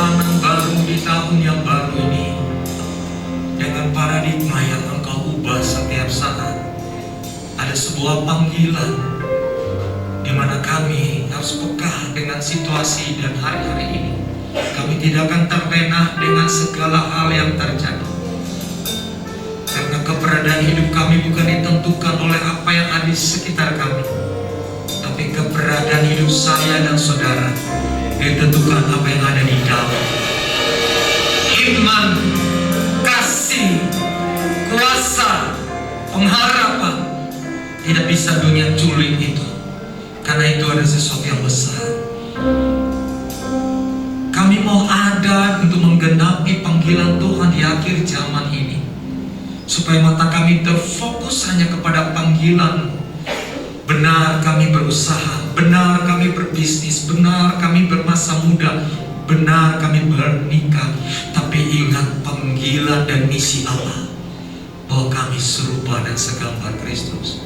zaman baru di tahun yang baru ini, dengan paradigma yang Engkau ubah setiap saat, ada sebuah panggilan di mana kami harus peka dengan situasi dan hari-hari ini. Kami tidak akan terlena dengan segala hal yang terjadi, karena keberadaan hidup kami bukan ditentukan oleh apa yang ada di sekitar kami, tapi keberadaan hidup saya dan saudara ditentukan apa yang ada di dalam. Iman, kasih, kuasa, pengharapan tidak bisa dunia culik itu, karena itu ada sesuatu yang besar. Kami mau ada untuk menggenapi panggilan Tuhan di akhir zaman ini, supaya mata kami terfokus hanya kepada panggilan. Benar kami berusaha, benar kami berbisnis, benar kami bermasa muda, benar kami bernikah, tapi ingat panggilan dan misi Allah, bahwa kami serupa dan segambar Kristus.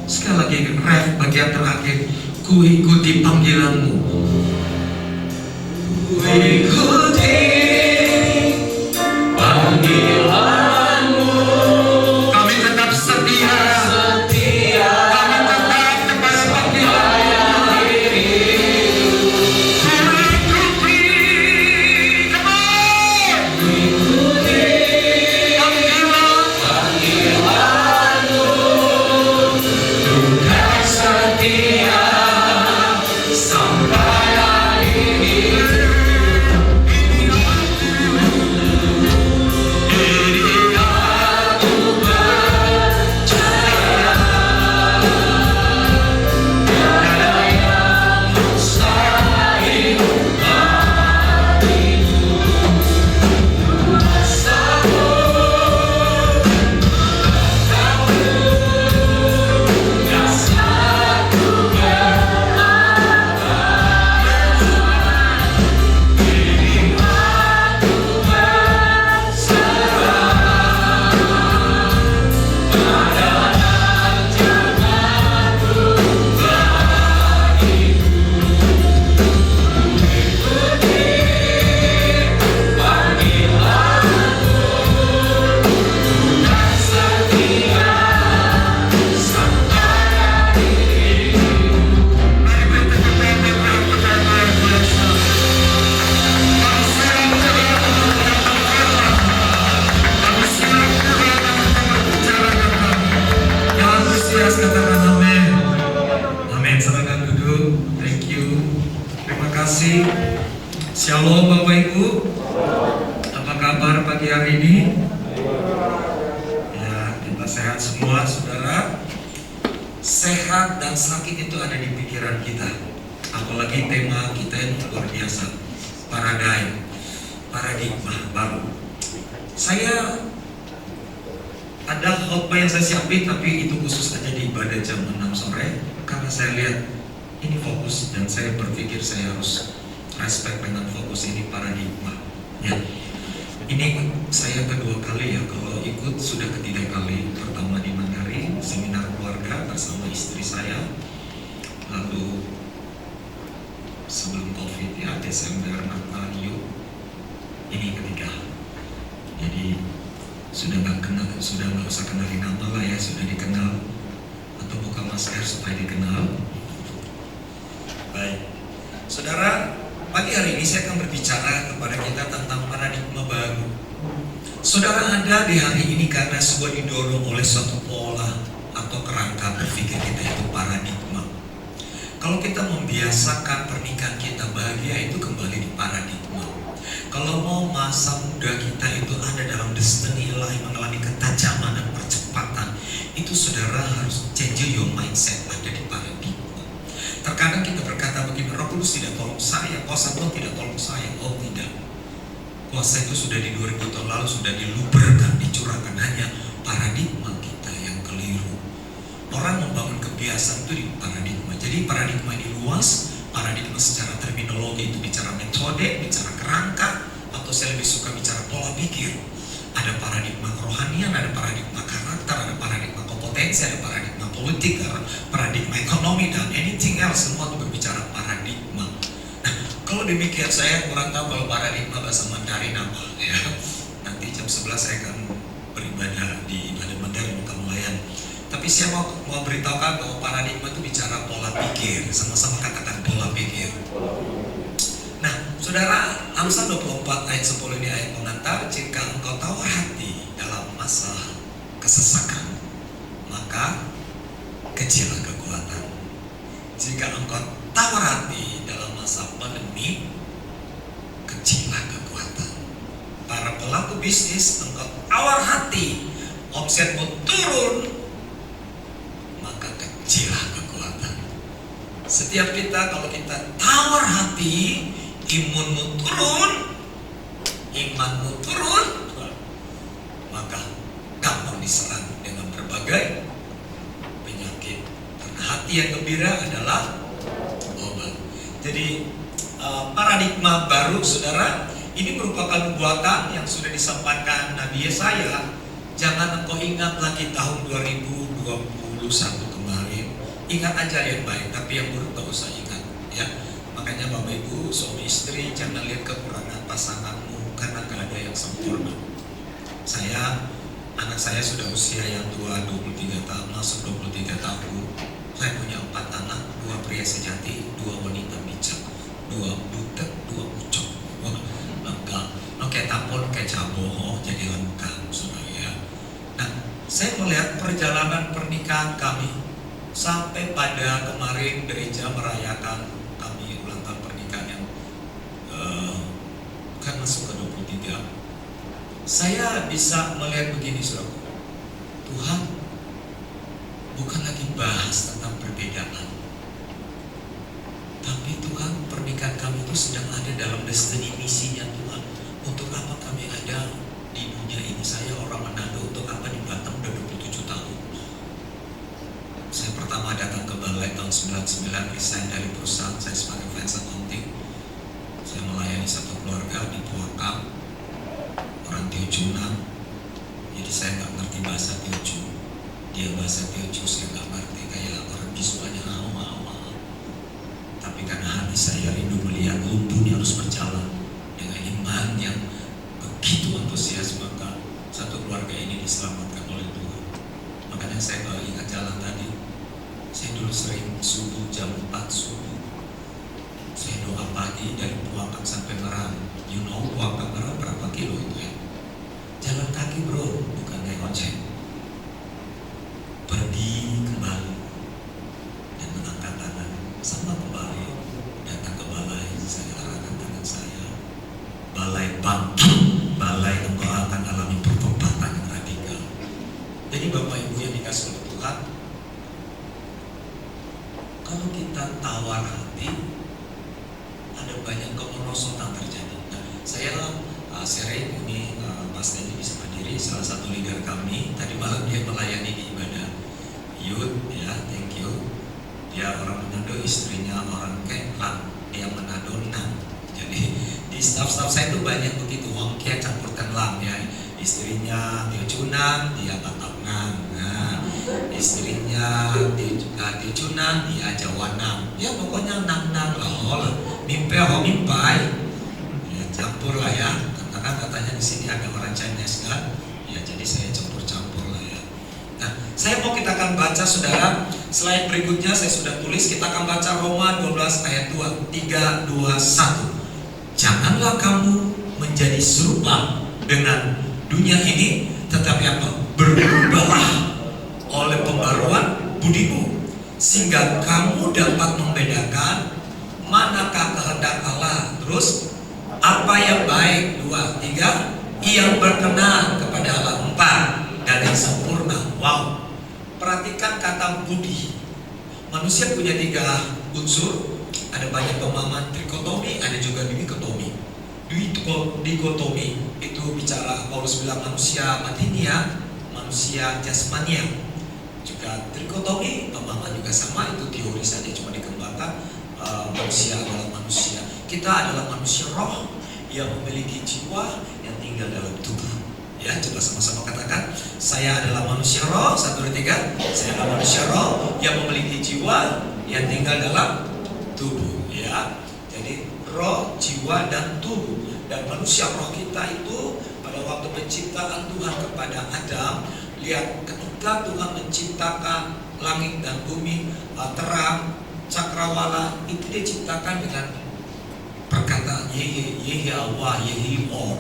Sekali lagi, ref bagian terakhir, ku ikuti panggilanmu. Ku ikuti panggilanmu. Kami tetap setia. Kami tetap kepada panggilan diri. Ku ikuti, come on. Ku ikuti panggilanmu. Tetap setia sampai akhir. Katakan amin. Amin. Silakan duduk. Thank you. Terima kasih. Shalom Bapak Ibu. Apa kabar pagi hari ini? Ya, kita sehat semua, saudara. Sehat dan sakit itu ada di pikiran kita. Apalagi tema kita yang luar biasa, paradigma baru. Saya ada khotbah yang saya siapin, tapi itu khusus aja di ibadah jam 6 sore, karena saya lihat ini fokus dan saya berpikir saya harus respect dengan fokus ini, paradigma. Ya, ini saya kedua kali ya, kalau ikut sudah ketiga kali. Pertama di Mandarin, seminar keluarga bersama istri saya, lalu sebelum COVID ya, Desember, Natal, yuk, ini ketiga. Jadi sudah nggak usah kenalin nama lah ya, sudah dikenal, atau buka masker supaya dikenal. Baik, saudara, pagi hari ini saya akan berbicara kepada kita tentang paradigma baru. Saudara ada di hari ini karena sebuah didorong oleh suatu pola atau kerangka berpikir kita, itu paradigma. Kalau kita membiasakan pernikahan kita bahagia, itu kembali di paradigma. Kalau mau masa muda kita itu ada dalam destiny ilahi, mengalami ketajaman dan percepatan, itu saudara harus change your mindset, ada di paradigma. Terkadang kita berkata begini, Roh Kudus tidak tolong saya, kuasa Tuhan tidak tolong saya. Oh tidak, kuasa itu sudah di 2000 tahun lalu sudah diluberkan, dicurahkan, hanya paradigma kita yang keliru. Orang membangun kebiasaan itu di paradigma. Jadi paradigma ini luas. Paradigma secara terminologi itu bicara metode, bicara kerangka, atau saya lebih suka bicara pola pikir. Ada paradigma kerohanian, ada paradigma karakter, ada paradigma kompetensi, ada paradigma politik, ada paradigma ekonomi, dan anything else, semua itu berbicara paradigma. Nah, kalau Walaupun demikian saya kurang tahu kalau paradigma bahasa Mandarin apa ya. Nanti jam 11 saya akan beribadah di ibadah Mandarin Kamulayan. Tapi saya mau beritahukan bahwa paradigma itu bicara pola pikir, sama-sama katakan pola pikir. Nah, saudara, Amsal 24 ayat 10 ini ayat pengantar, jika engkau tawar hati dalam masa kesesakan, maka kecillah kekuatan. Jika engkau tawar hati dalam masa pandemi, kecillah kekuatan. Para pelaku bisnis, engkau tawar hati, omsetmu turun, maka kecillah kekuatan. Setiap kita, kalau kita tawar hati, imunmu turun, imanmu turun, maka gampang diserang dengan berbagai penyakit. Karena hati yang gembira adalah obat. Jadi paradigma baru, saudara, ini merupakan nubuatan yang sudah disampaikan Nabi Yesaya. Jangan engkau ingat lagi tahun 2021 kemarin. Ingat aja yang baik, tapi yang buruk gak usah ingat, ya. Makanya Bapak Ibu, suami istri, jangan lihat kekurangan pasanganmu, karena gak ada yang sempurna. Anak saya sudah usia yang tua, 23 tahun, masuk 23 tahun. Saya punya 4 anak, 2 pria sejati, 2 wanita bijak, 2 butek, 2 ucok. Wah, lengkap. Kayak tapon, kayak caboh, jadi lengkap, saudara ya. Nah, saya melihat perjalanan pernikahan kami sampai pada kemarin gereja merayakan kami ulang tahun pernikahan yang kan masuk ke 23. Saya bisa melihat begini, saudara. Tuhan bukan lagi bahas tentang perbedaan, tapi Tuhan, pernikahan kami itu sedang ada dalam destiny misinya Tuhan. Untuk apa kami ada di dunia ini? Saya orang Manado, untuk apa di Batam udah 27 tahun. Saya pertama datang ke Balai tahun 99, resign dari perusahaan saya sebagai finance accounting. Saya melayani satu keluarga di Puakam, orang Teochew Nam. Jadi saya nggak ngerti bahasa Teochew, dia bahasa Teochew saya nggak ngerti, kayak orang bisu aja tapi karena hati saya rindu melihat lumbung yang harus berjalan dengan iman yang begitu antusias, maka satu keluarga ini diselamatkan oleh Tuhan. Makanya saya kalau ingat jalan tadi, saya dulu sering subuh jam 4 subuh, saya doa pagi dari Puakam sampai Meram. You know Puakam Meram berapa kilo itu ya? Jalan kaki bro, bukan naik ojek. Pergi kembali dan mengangkat tangan sama kembali, datang ke balai, saya arahkan tangan saya. Balai bangkit, balai engkau akan alami pertobatan yang radikal. Jadi Bapak Ibu yang dikasih oleh Tuhan, kalau kita tawar hati, ada banyak kemerosotan terjadi. Nah, saya sharing ini, Mas Denny bisa berdiri, salah satu leader kami. Tadi malam dia melayani di ibadah youth, ya, thank you. Dia orang Manado, istrinya orang Keplang, dia Manado Nang. Jadi di staff-staff saya itu banyak begitu, Wongkia campurkan Lang ya. Istrinya Teochew Nang, dia Batak Nang. Nah, istrinya Teochew Nang, dia Jawa Nang. Ya pokoknya Nang-Nang lah, mimpi ho mimpai. Ya campur lah ya. Karena katanya di sini ada orang Chinese kan. Ya jadi saya campur-campur lah ya. Nah, saya mau kita akan baca, saudara. Slide berikutnya saya sudah tulis, kita akan baca Roma 12 ayat 2, 3, 2, 1. Janganlah kamu menjadi serupa dengan dunia ini, tetapi apa? Berubahlah oleh pembaruan budimu, sehingga kamu dapat membedakan manakah kehendak Allah. Terus apa yang baik, 2, 3, yang berkenan kepada Allah, 4, dan yang sempurna. Wow. Perhatikan kata budi. Manusia punya 3 unsur. Ada banyak pemahaman trikotomi, ada juga dikotomi. Dikotomi itu bicara, Paulus bilang manusia matinia, manusia jasmania. Juga trikotomi, pemahaman juga sama, itu teori saja, cuma dikembangkan. Manusia adalah manusia. Kita adalah manusia roh yang memiliki jiwa yang tinggal dalam tubuh. Ya, coba sama-sama katakan, saya adalah manusia roh. 1, 2, 3. Saya adalah manusia roh yang memiliki jiwa yang tinggal dalam tubuh. Ya, jadi roh, jiwa, dan tubuh. Dan manusia roh kita itu pada waktu penciptaan Tuhan kepada Adam, lihat ketika Tuhan menciptakan langit dan bumi, terang, cakrawala, itu dia ciptakan dengan perkataan Yehwah, Yehor.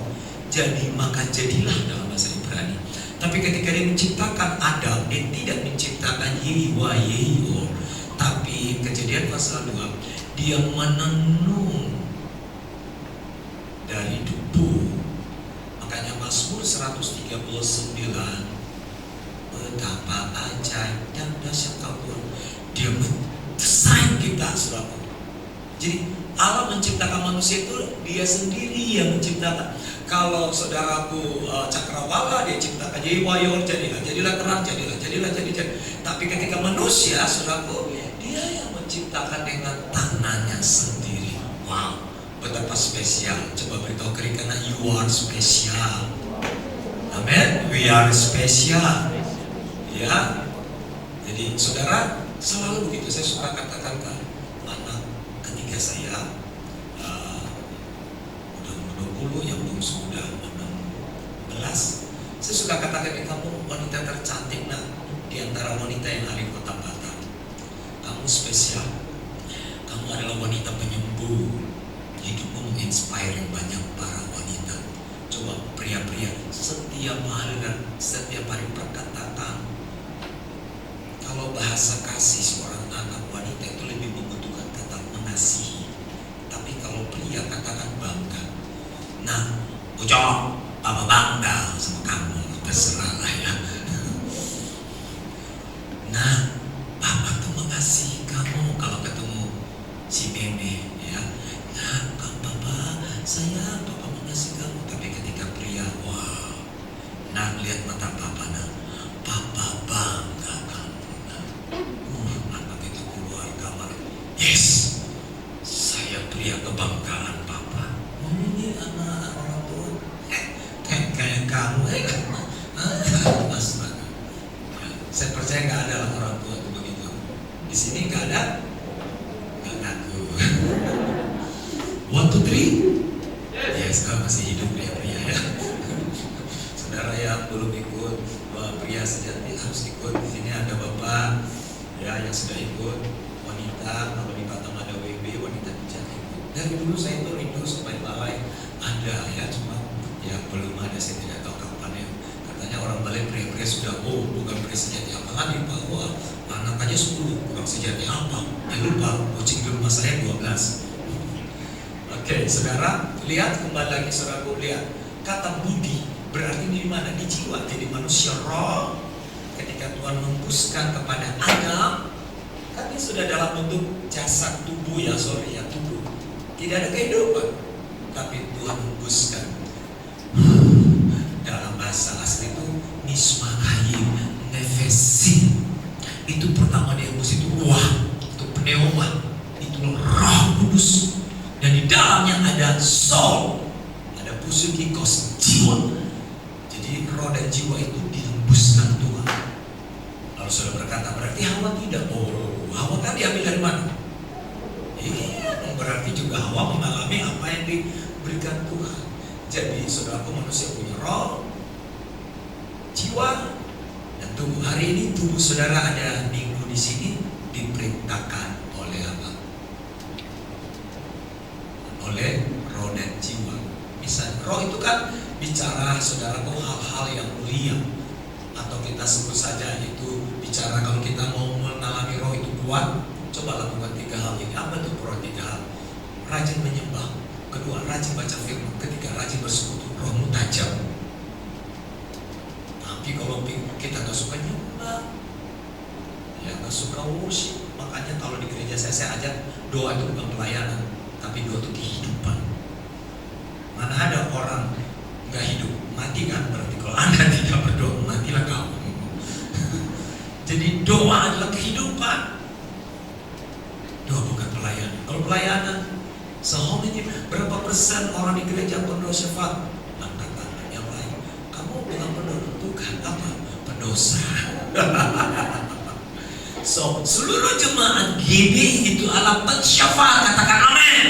Jadi maka jadilah dalam bahasa Ibrani. Tapi ketika dia menciptakan Adam, dia tidak menciptakan Yehwah, Yehor. Tapi Kejadian pasal 2, dia menenun dari debu. Makanya Mazmur 139, betapa ajaib dan dahsyat Kau Tuhan. Dia mendesain kita, saudaraku. Jadi Allah menciptakan manusia itu dia sendiri yang menciptakan. Kalau saudaraku cakrawala dia ciptakan Yehwah, jadilah terang, jadilah. Tapi ketika manusia, saudaraku, dia yang menciptakan dengan tangannya sendiri. Wow, betapa spesial. Coba beritahu karena you are special. Amen. We are special. Ya. Jadi saudara selalu begitu. Saya suka katakan ke anak ketika saya udah 20, yang belum sudah 16. Saya suka katakan, kamu wanita tercantik nak di antara wanita yang ada di kota Batam. Kamu spesial. Kamu adalah wanita penyembuh. Hidupmu menginspire banyak para wanita. Coba pria-pria setiap hari perkatakan. Kalau bahasa kasih seorang anak wanita itu lebih membutuhkan kata mengasihi. Tapi kalau pria katakan bangga. Nah, bocor, papa bangga sama kamu. Terserah lah ya. Nah, papa tuh mengasihi kamu kalau ketemu si Meme ya. Nah, papa sayang, papa mengasihi kamu. Tapi ketika pria, wow. Nah, lihat mata papa nah. Papa bangga kamu. Anak itu keluar kamar. Yes, saya pria kebanggaan papa. Ini anak orang tua. Kayak kamu, Astaga. Saya percaya nggak ada lah orang tua itu begitu. Di sini nggak ada, nggak ngaku. 1, 2, 3. Yes, masih hidup pria ya. Saudara yang belum ikut pria sejati harus ikut. Di sini ada bapak ya yang sudah ikut, wanita kalau di Batam ada WB wanita bijak ikut. Dari dulu saya itu rindu supaya balai ada ya, cuma ya belum ada, saya tidak tahu kapan ya. Katanya orang balai pria-pria sudah bukan pria sejati apa lagi Pak, anak aja 10 kurang sejati apa ya, lupa kucing di rumah saya 12. Oke, saudara lihat kembali lagi, saudaraku lihat kata budi berarti di mana? Di jiwa. Jadi manusia roh ketika Tuhan membuskan kepada Adam, kan dia sudah dalam bentuk jasad tubuh ya, tubuh. Tidak ada kehidupan. Tapi Tuhan membuskan. Dalam bahasa asli itu nismakayim, nefesin. Itu pertama dihembus itu ruah, itu pneuma, itu Roh Kudus. Dan di dalamnya ada soul, ada psuchikos, jiwa. Jadi roh dan jiwa itu dihembuskan Tuhan. Lalu saudara berkata, berarti Hawa tidak? Hawa kan diambil dari mana? Iya, berarti juga Hawa mengalami apa yang diberikan Tuhan. Jadi saudaraku, manusia punya roh, jiwa, dan tubuh. Hari ini tubuh saudara ada minggu di sini diperintahkan oleh apa? Oleh roh dan jiwa. Misalnya roh itu kan bicara saudaraku hal-hal yang mulia, atau kita sebut saja itu bicara kalau kita mau mengalami roh itu kuat, coba lakukan 3 hal ini. Apa itu roh 3 hal? Rajin menyembah, kedua rajin baca firman, ketiga rajin bersekutu, rohmu tajam. Tapi kalau kita gak suka nyembah, ya gak suka worship, makanya kalau di gereja saya ajak doa itu bukan pelayanan, tapi doa itu kehidupan. Mana ada orang gak hidup, mati kan? Berarti kalau Anda tidak berdoa, matilah kamu. Jadi doa adalah kehidupan. Doa bukan pelayanan. Kalau pelayanan, sehomini berapa persen orang di gereja berdoa syafaat? Angkat tangan yang lain. Kamu dengan berdoa bukan apa? Pendosa. So, seluruh jemaat GB itu adalah pensyafaat. Katakan amin.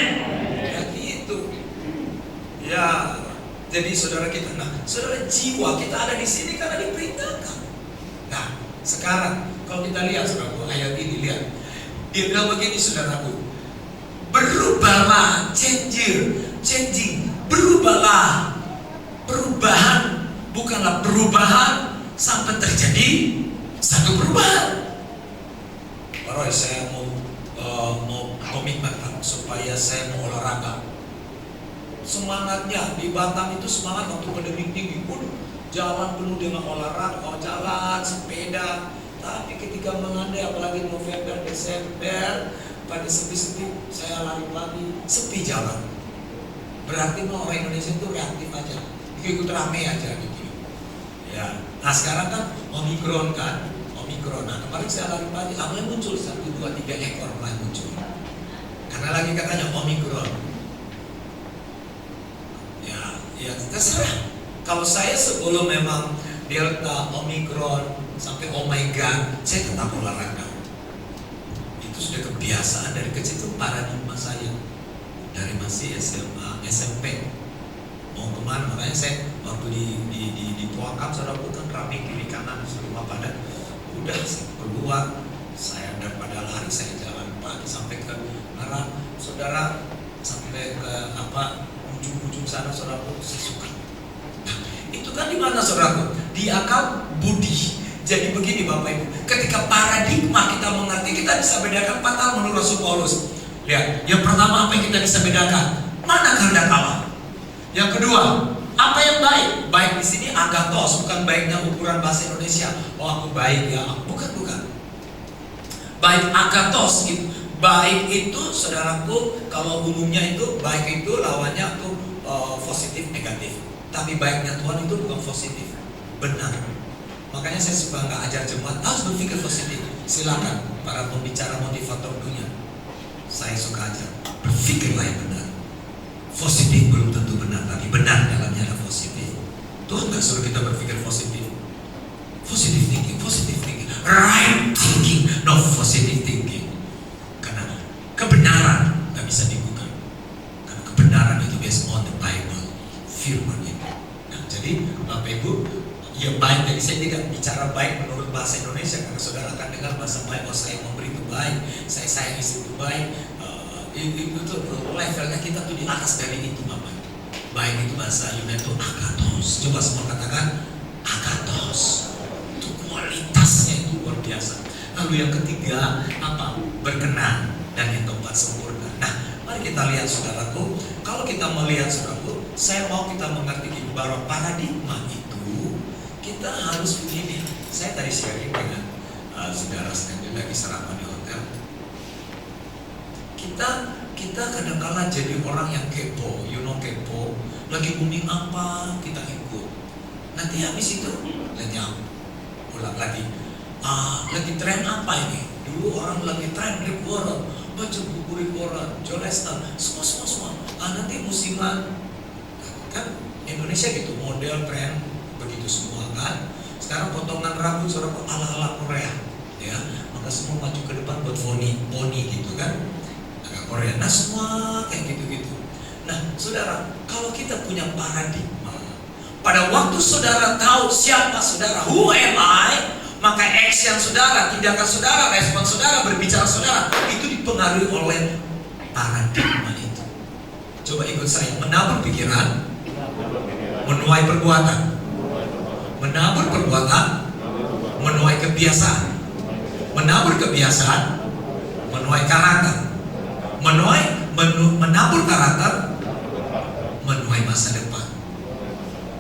Jadi saudara kita, saudara, jiwa kita ada di sini karena diperintahkan. Nah, sekarang kalau kita lihat saudaraku, ayat ini lihat, dia bilang begini saudaraku, berubahlah, changing, berubahlah. Perubahan bukanlah perubahan sampai terjadi satu perubahan. Baru saya mau komitmen supaya saya mau olahraga. Semangatnya di Batam itu semangat waktu pandemi tinggi, jalan penuh dengan olahraga, jalan sepeda. Tapi ketika mengandai, apalagi November, Desember, pada sepi-sepi saya lari pagi, sepi jalan. Berarti orang Indonesia itu reaktif aja, ikut rame aja gitu. Ya, nah sekarang kan Omikron kan, Nah kemarin saya lari pagi, mulai muncul 1, 2, 3 ekor mulai muncul. Karena lagi katanya Omikron. Ya terserah. Kalau saya sebelum memang Delta, Omikron, sampai Omega, saya tetap olahraga. Itu sudah kebiasaan dari kecil, itu paradigma saya. Dari masih SMA, SMP. Mau kemana, makanya saya waktu di Puakam, saudara kan rame kiri kanan rumah pada. Udah saya keluar, saya daripada lari, saya jalan pagi sampai ke arah saudara, sampai ke ujung-ujung sana saudaraku, saya suka. Nah, itu kan di mana saudaraku? Di akal budi. Jadi begini Bapak Ibu, ketika paradigma kita mengerti, kita bisa bedakan 4 hal menurut Rasul Paulus. Lihat, yang pertama apa yang kita bisa bedakan? Mana kehendak Allah? Yang kedua, apa yang baik? Baik di sini agathos, bukan baiknya ukuran bahasa Indonesia. Oh aku baik ya, bukan. Baik agathos, baik itu saudaraku, kalau umumnya itu baik itu lawannya tuh positif negatif. Tapi baiknya Tuhan itu bukan positif, benar. Makanya saya suka nggak ajar jemaat harus berpikir positif. Silakan para pembicara motivator dunia, saya suka ajar, berpikirlah yang benar. Positif belum tentu benar, tapi benar dalamnya ada positif. Tuhan nggak suruh kita berpikir positif. Positive thinking, right thinking, no positive thinking. Karena kebenaran nggak bisa digugat. Karena kebenaran itu based on the Bible, firman itu. Nah, jadi Bapak Ibu, ya baik, jadi saya tidak bicara baik menurut bahasa Indonesia, karena saudara akan dengar bahasa baik, saya memberi itu baik, saya sayang istri itu baik. Itu levelnya kita tuh di atas dari itu Bapak. Baik itu bahasa Yunani itu agathos. Coba semua katakan agathos. Itu kualitasnya itu luar biasa. Lalu yang ketiga apa? Berkenan, dan yang keempat sempurna. Nah, mari kita lihat saudaraku. Kalau kita melihat saudaraku, saya mau kita mengerti bahwa paradigma itu kita harus begini. Saya tadi sharing dengan saudara saya lagi sarapan di hotel. Kita kadang-kala jadi orang yang kepo, kepo. Lagi booming apa, kita ikut. Nanti habis itu, lihat ulang lagi. Lagi tren apa ini? Dulu orang lagi tren Rick-Warren, baca buku Rick-Warren, John Lester, semua. Nanti musiman, kan Indonesia gitu, model tren begitu semua kan. Sekarang potongan rambut saudara ala-ala Korea, ya. Maka semua maju ke depan buat poni gitu kan. Korea, nah semua kayak gitu-gitu. Nah saudara, kalau kita punya paradigma, pada waktu saudara tahu siapa saudara, who am I, maka action saudara, tindakan saudara, respon saudara, berbicara saudara, itu dipengaruhi oleh paradigma itu. Coba ikut saya, menabur pikiran, menuai perbuatan, menabur perbuatan, menuai kebiasaan, menabur kebiasaan, menuai karakter. Menabur karakter, menuai masa depan.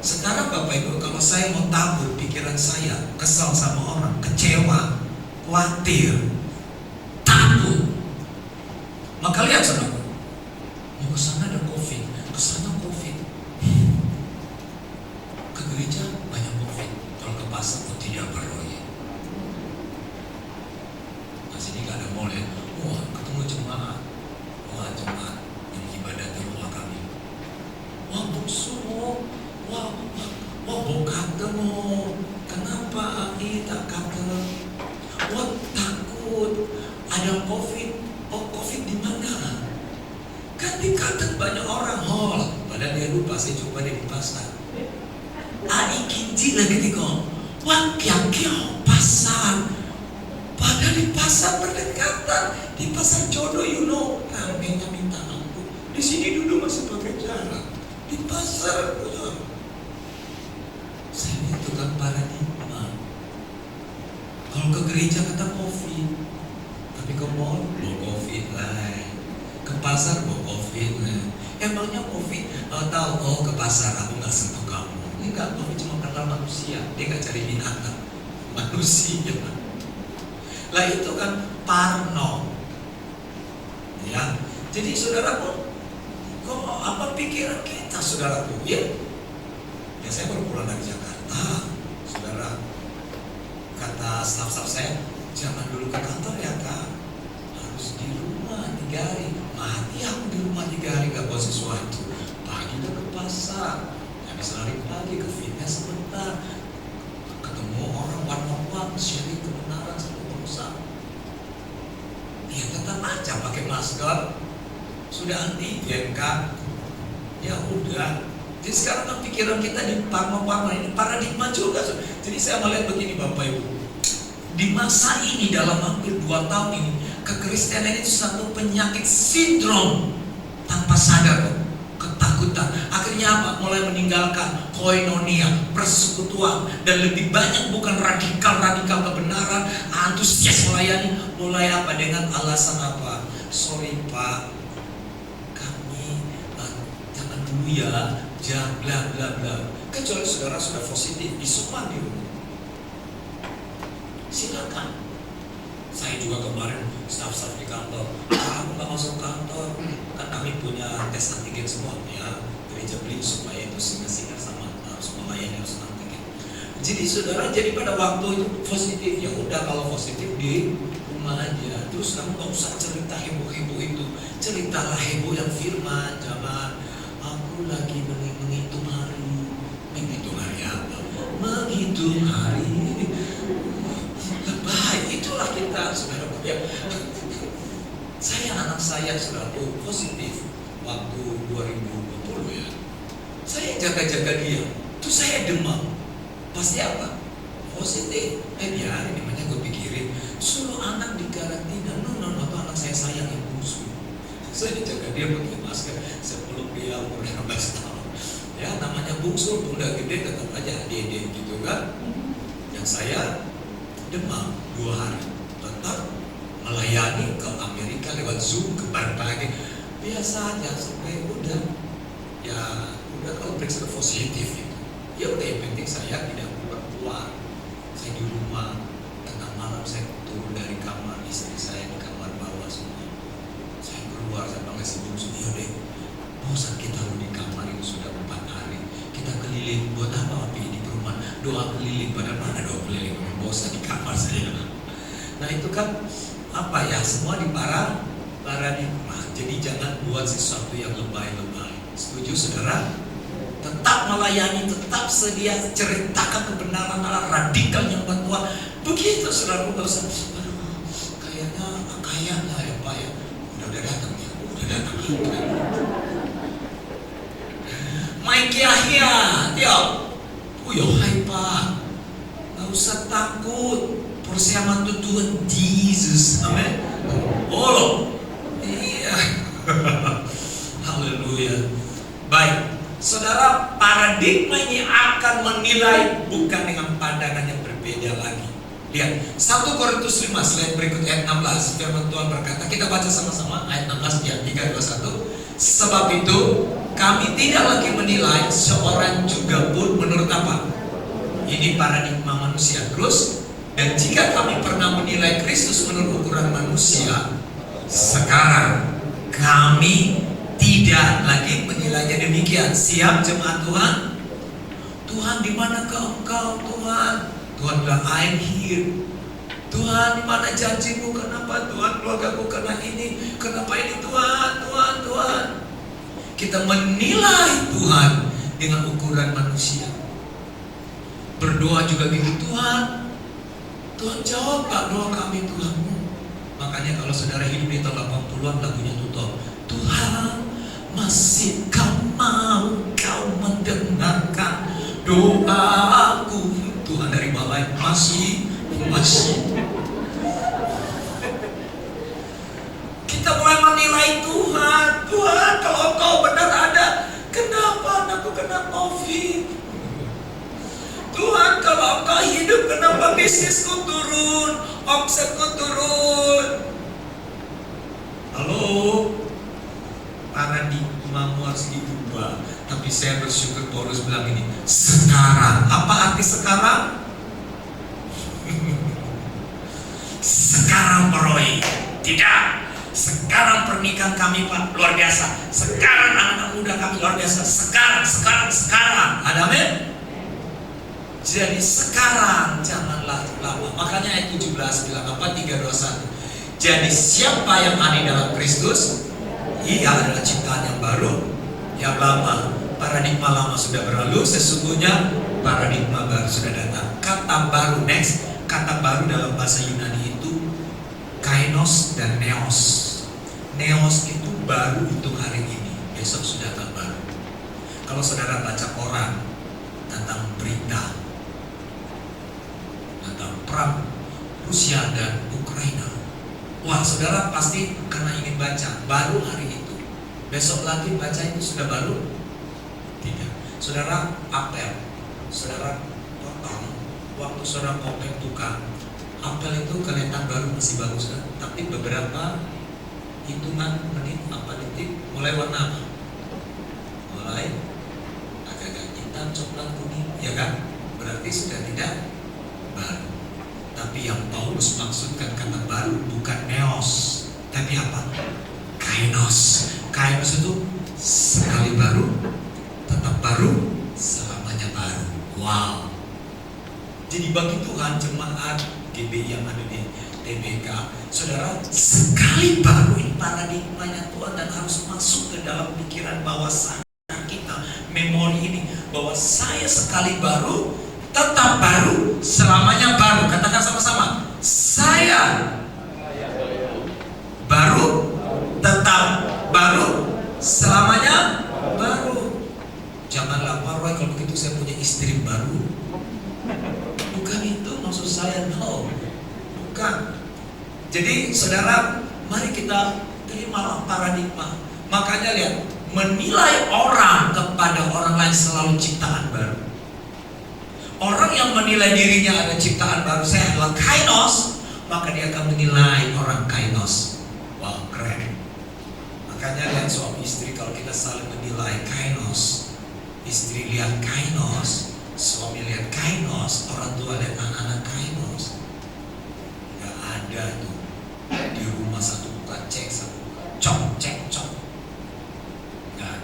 Sekarang Bapak Ibu, kalau saya mau tabur pikiran saya, kesal sama orang, kecewa, khawatir, takut, maka lihat saudara, mau ke sana ada COVID, ke sana COVID, ke gereja banyak COVID, kalau ke pasar pun tidak perlu ya. Di sini nggak ada mall ya, wah ketemu jemaat yang ibadah di rumah kami. Wah buksu, wah bokate mo. Kenapa kita kate? Wah takut ada COVID. Oh COVID di mana? Kan di Katen banyak orang. Padahal dia lupa, saya jumpa dia di pasar. Ani kinci lagi nih kok. Wah, kiau pasar. Padahal di pasar berdekatan, di pasar jodoh, ramenya minta ampun. Di sini duduk masih pakai jarak. Di pasar, saya itu kan paradigma. Kalau ke gereja kata COVID, tapi ke mall bawa COVID lah, ke pasar bawa COVID lah. Emangnya COVID tahu ke pasar aku nggak sentuh kamu? Enggak, COVID cuma kenal manusia, dia nggak cari binatang, manusia. Lah itu kan parno, ya. Jadi saudaraku, kok apa pikiran kita, saudaraku? Ya saya baru pulang dari Jakarta, saudara. Kata staf-staf saya, jangan dulu ke kantor ya kak, harus di rumah 3 hari. Mati aku di rumah 3 hari gak buat sesuatu. Pagi udah ke pasar, habis lari pagi ke fitness sebentar, ketemu orang one-on-one, sharing kebenaran sama pengusaha. Ya tetap aja pakai masker, sudah antigen kan, ya udah. Jadi sekarang kan pikiran kita di parno-parno ini paradigma juga. Jadi saya melihat begini Bapak Ibu, di masa ini dalam hampir 2 tahun ini, kekristenan itu satu penyakit sindrom tanpa sadar, ketakutan. Akhirnya apa? Mulai meninggalkan koinonia, persekutuan, dan lebih banyak bukan radikal kebenaran, antusias melayani. Mulai apa? Dengan alasan apa? Sorry Pak, kami jangan dulu ya, jangan bla bla bla. Kecuali saudara sudah positif, isoman di rumah, silakan. Saya juga kemarin staf-staf di kantor, aku nggak masuk kantor, kan kami punya tes antigen semua ya, gereja beli supaya itu singa-singa sama harus melayani harus antigen. Jadi saudara, jadi pada waktu itu positif, ya udah kalau positif di rumah aja. Terus kamu nggak usah cerita heboh-heboh itu, ceritalah heboh yang firman. Jangan aku lagi menghitung hari apa? Menghitung hari. Baik, itulah kita, saudara. Ya. Anak saya selalu positif waktu 2020 ya. Saya jaga-jaga dia. Terus saya demam. Pasti apa? Positif. Biar ini namanya gue pikirin. Suruh anak di karantina. No, itu anak saya sayang yang bungsu. Saya jaga dia pakai masker sebelum dia umur 15 tahun. Ya namanya bungsu, udah gede tetap aja adik-adik gitu kan. Yang saya demam 2 hari, tetap melayani ke Amerika lewat Zoom ke berbagai, biasa aja sampai udah kalau periksa positif itu, ya udah yang penting saya tidak keluar, saya di rumah. Tengah malam saya turun dari kamar, istri saya di kamar bawah semua, saya keluar, saya panggil si bungsu, iya deh, bosan kita di kamar itu sudah 4 hari, kita keliling, buat apa api di perumahan, doa keliling, padahal mana doa keliling, bosan di kamar saya. Nah itu kan apa ya, semua di paradigma. Jadi jangan buat sesuatu yang lebay-lebay. Setuju saudara? Tetap melayani, tetap sedia ceritakan kebenaran ala radikal yang buat Tuhan. Begitu saudara, nggak usah kayaknya ya Pak ya, udah datang ya, udah datang. Mike Yahya, ya, hai Pak, nggak usah takut. Persiapan Tuhan Yesus, amin. Oh, iya. Haleluya. Baik, saudara, paradigma ini akan menilai bukan dengan pandangan yang berbeda lagi. Lihat, 1 Korintus 5 slide berikut ayat 16, firman Tuhan berkata, kita baca sama-sama ayat 16 ya, 3, 2, 1. Sebab itu kami tidak lagi menilai seorang juga pun menurut apa? Ini paradigma manusia. Terus, dan jika kami pernah menilai Kristus menurut ukuran manusia, sekarang kami tidak lagi menilainya demikian. Siap jemaat Tuhan? Tuhan, di manakah Engkau Tuhan? Tuhan bilang, I'm here. Tuhan, di mana janjimu? Kenapa Tuhan keluargaku kena ini? Kenapa ini Tuhan? Kita menilai Tuhan dengan ukuran manusia. Berdoa juga gitu, Tuhan jawab gak doa kami Tuhan? Makanya kalau saudara hidup di tahun 80-an lagunya Tuhan masih Kau mau kau mendengarkan doaku. Tuhan dari balai masih. Kita mulai menilai Tuhan. Tuhan, kalau Kau benar ada, kenapa anakku kena COVID? Tuhan, kalau Engkau hidup, kenapa bisnisku turun, omsetku turun? Halo, paradigmamu harus diubah. Tapi saya bersyukur Paulus bilang ini, sekarang. Apa arti sekarang? Sekarang Roy, tidak. Sekarang pernikahan kami Pak luar biasa. Sekarang anak-anak muda kami luar biasa. Sekarang. Ada amin? Jadi sekarang, janganlah lama. Makanya ayat 17 bilang apa? 3:21. Jadi siapa yang ada dalam Kristus, ia adalah ciptaan yang baru. Yang lama, paradigma lama sudah berlalu. Sesungguhnya paradigma baru sudah datang. Kata baru, next. Kata baru dalam bahasa Yunani itu kainos dan neos. Neos itu baru untuk hari ini, besok sudah tak baru. Kalau saudara baca koran tentang berita tentang perang Rusia dan Ukraina, wah saudara pasti karena ingin baca baru hari itu. Besok lagi baca itu sudah baru? Tidak. Saudara apel, saudara potong, waktu saudara potong tukang, apel itu kelihatan baru masih bagus kan? Tapi beberapa hitungan menit apa detik mulai warna apa? Mulai agak-agak hitam, coklat, kuning, ya kan? Berarti sudah tidak baru. Tapi yang Paulus maksudkan kata baru bukan neos, tapi apa? Kainos. Kainos itu sekali baru, tetap baru, selamanya baru. Wow. Jadi bagi Tuhan jemaat GBI yang ada di TBK, saudara, sekali baru ini paradigmanya Tuhan dan harus masuk ke dalam pikiran bawah sadar kita, memori ini, bahwa saya sekali baru, tetap baru, selamanya baru. Katakan sama-sama, saya baru, tetap baru, selamanya baru. Janganlah Roy, kalau begitu saya punya istri baru. Bukan itu maksud saya, no. Bukan. Jadi saudara, mari kita terima paradigma. Makanya lihat, menilai orang kepada orang lain selalu ciptaan baru. Orang yang menilai dirinya ada ciptaan baru, saya adalah kainos, maka dia akan menilai orang kainos. Wow, keren. Makanya lihat suami istri, kalau kita saling menilai kainos, istri lihat kainos, suami lihat kainos, orang tua lihat anak-anak kainos. Gak ada tuh di rumah satu buka cek, satu buka cok. Gak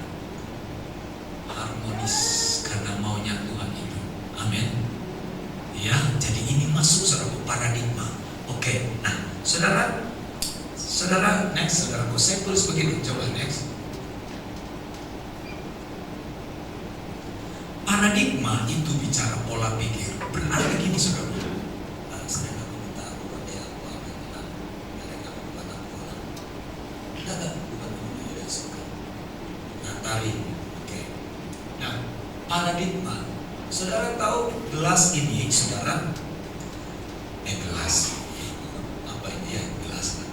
harmonis karena maunya Tuhan itu. Amin. Ya, jadi ini masuk saudara paradigma. Oke, nah saudara next, saudaraku, saya tulis begini, coba next. Paradigma itu bicara pola pikir. Berarti gini saudara. Saya nggak minta aku pakai apa bilang ada nggak bukan aku lah. Tidak bukan itu ya suka. Natarin, oke. Nah, paradigma. Saudara tahu gelas ini, saudara? Gelas. Apa ini ya gelas?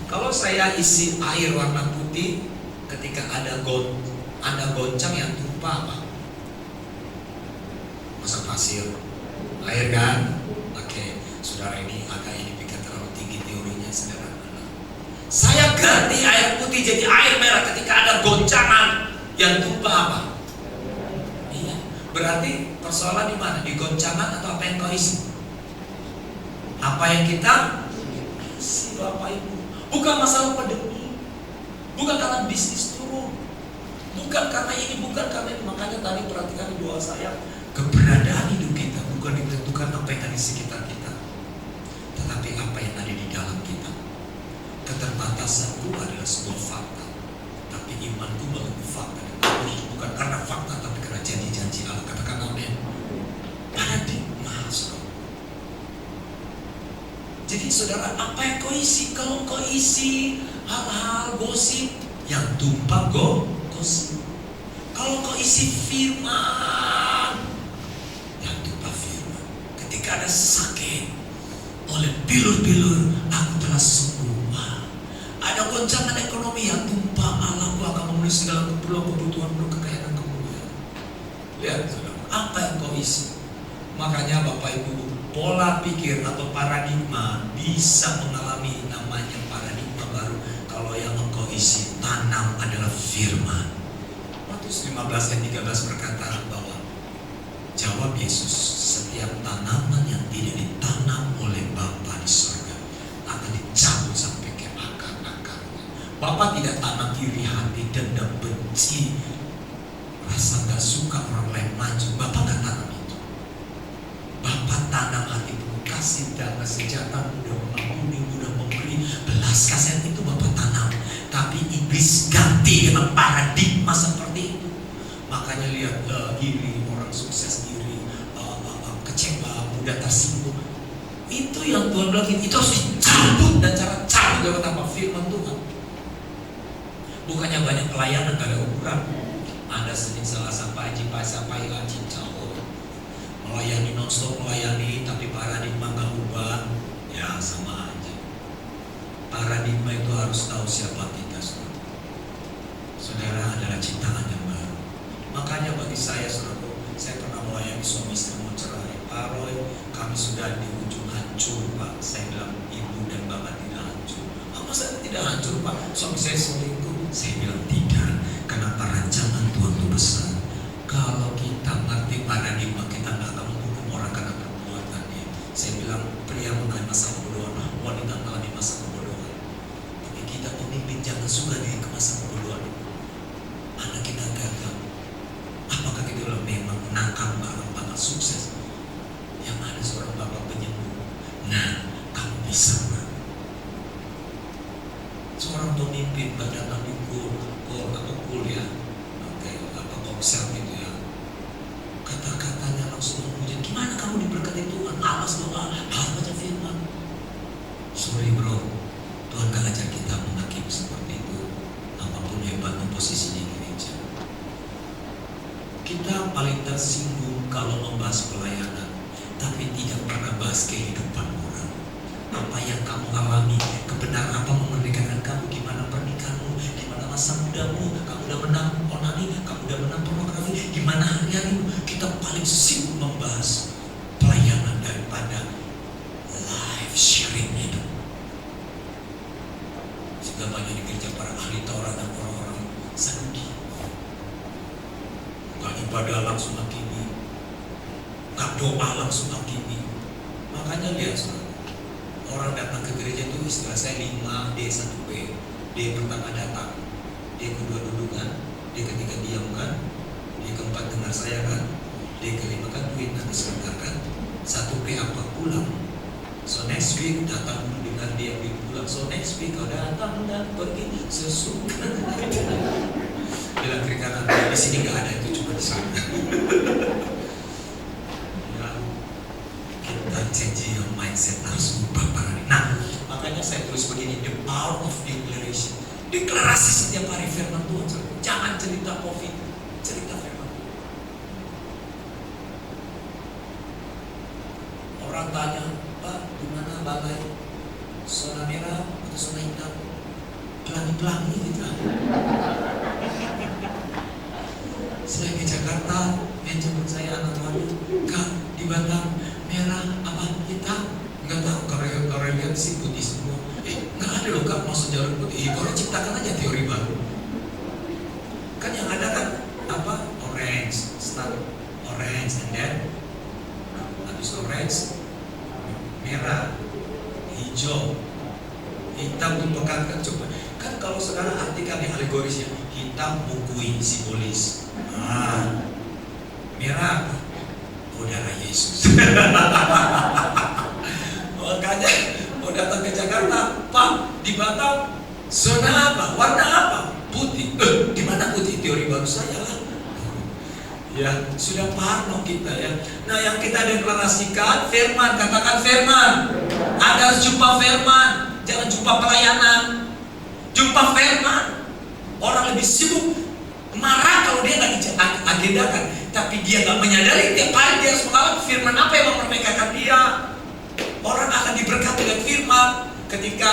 Kalau saya isi air warna putih, ketika ada goncang yang tumpah apa? Masa pasir, air kan? Oke, saudara ini agak ini pikir terlalu tinggi teorinya, saudara. Saya ganti air putih jadi air merah ketika ada goncangan yang tumpah apa? Iya, berarti persoalan di mana? Di goncangan atau apa yang kau isi? Apa yang kita isi, Bapak Ibu? Bukan masalah pandemi, bukan karena bisnis turun, bukan karena ini, bukan karena ini. Makanya tadi perhatikan doa saya. Keberadaan hidup kita bukan ditentukan apa yang ada di sekitar kita, tetapi apa yang ada di dalam kita. Keterbatasanku adalah sebuah fakta, tapi imanku melakukan fakta dan aku bukan karena fakta, tapi karena janji-janji Allah. Katakan amin. Paradigma, saudara. Jadi saudara, apa yang kau isi? Kalau kau isi hal-hal gosip, yang tumpah gosip. Kalau kau isi firman, yang tumpah firman. Ketika ada sakit, oleh bilur-bilur aku telah sembuh. Ada goncangan ekonomi, yang tumpah Allahku akan memenuhi segala kebutuhan kekayaan dan kemuliaan. Lihat saudara, apa yang kau isi. Makanya Bapak Ibu, pola pikir atau paradigma bisa mengalami namanya paradigma baru kalau yang engkau isi tanam adalah firman. Matius 15 ayat 13 berkata bahwa jawab Yesus, setiap tanaman yang tidak ditanam oleh Bapa di surga akan dicabut sampai ke akar-akarnya. Bapa tidak tanam iri hati, dendam, benci, rasa gak suka orang lain maju. Bapa gak tanam itu. Bapa tanam hati penuh kasih, damai, sejahtera, mudah mengampuni, mudah memberi, belas kasihan. Itu Bapa tanam. Tapi iblis ganti dengan paradigma seperti itu. Makanya lihat iri, orang sukses iri, kecewa, mudah tersinggung. Itu yang Tuhan bilang, itu harus dicabut. Dan cara cabut lewat apa? Firman Tuhan. Bukannya banyak pelayanan gak ada ukuran. Ada Senin, Selasa, pagi, pagi, cincau, melayani non-stop, melayani, tapi paradigma gak ubah, ya sama aja. Paradigma itu harus tahu siapa kita. Saudara adalah ciptaan yang baru. Makanya bagi saya, saudara, saya pernah melayani suami istri mau cerai. Pak Roy, kami sudah di ujung hancur, Pak. Saya bilang, ibu dan bapak tidak hancur. Masa tidak hancur, Pak? Suami saya selingkuh. Saya bilang tidak, karena rancangan Tuhan itu besar. Kalau kita ngerti paradigma, kita nggak akan menghukum orang karena perbuatannya. Saya bilang, pria mengalami masa kebodohan, wanita mengalami masa kebodohan. Tapi kita pemimpin jangan suka diri ke masa kebodohan. Anak kita gagal. Apakah kita bilang memang nakal bapak sukses? Yang ada seorang bapak penyembuh. Nah, kamu bisa. Seorang pemimpin datang di kuliah, konser gitu ya. Kata-katanya langsung memuji. Gimana kamu diberkati Tuhan? Alas doa, harus baca firman. Sorry bro, Tuhan gak ajar kita menghakimi seperti itu. Apapun hebatnya posisi di gereja. Kita paling tersinggung kalau membahas pelayanan, tapi tidak pernah bahas kehidupan orang. Apa yang kamu alami, kebenaran apa memerdekakan kamu, gimana pernikahanmu, gimana masa mudamu, kamu udah menang onani, kamu udah menang pornografi, gimana hari-harimu. Kita paling sibuk membahas pelayanan daripada life sharing itu. Sehingga banyak di gereja para ahli Taurat dan orang-orang Saduki, gak ibadah langsung hakimi, gak doa langsung hakimi. Makanya lihat saudara, orang datang ke gereja itu istilah saya 5D 1P. D pertama datang, D kedua duduk kan, D ketiga diam kan, D keempat dengar saya kan, D kelima kan duit nanti sebentar kan, 1P apa pulang. So next week datang dulu dengar dia pulang. So next week kau datang dan pergi sesuka. Bilang kiri kanan, di sini nggak ada itu, cuma di sana. Ya, kita change your mindset, harus ubah paradigma. Nah, makanya saya tulis begini, the power of declaration. Deklarasi setiap hari firman Tuhan. Jangan cerita COVID, cerita firman Tuhan. Orang tanya, Pak, di mana balai? Zona merah atau zona hitam? Pelangi-pelangi gitu. Saya ke Jakarta, yang jemput saya anak kami, Kak, di Batam merah apa hitam? Nggak tahu, kalau lihat sih putih semua. Nggak ada loh Kak, maksud jalur putih. Kalau ciptakan aja teori baru. Kan yang ada kan apa? Orange, start orange, and then habis orange, merah, hijau, hitam tuh pekat kan coba. Kan kalau saudara artikan yang alegorisnya, hitam bukui simbolis. Merah darah Yesus. Makanya mau datang ke Jakarta, Pak, di Batam zona apa? Warna apa? Putih. Di mana putih? Teori baru saya lah. Ya, sudah parno kita ya. Nah, yang kita deklarasikan firman, katakan firman. Anda harus jumpa firman, jangan jumpa pelayanan. Jumpa firman. Orang lebih sibuk marah kalau dia nggak diagendakan, tapi dia nggak menyadari tiap hari dia harus mengalami firman apa yang memerdekakan dia. Orang akan diberkati dengan firman ketika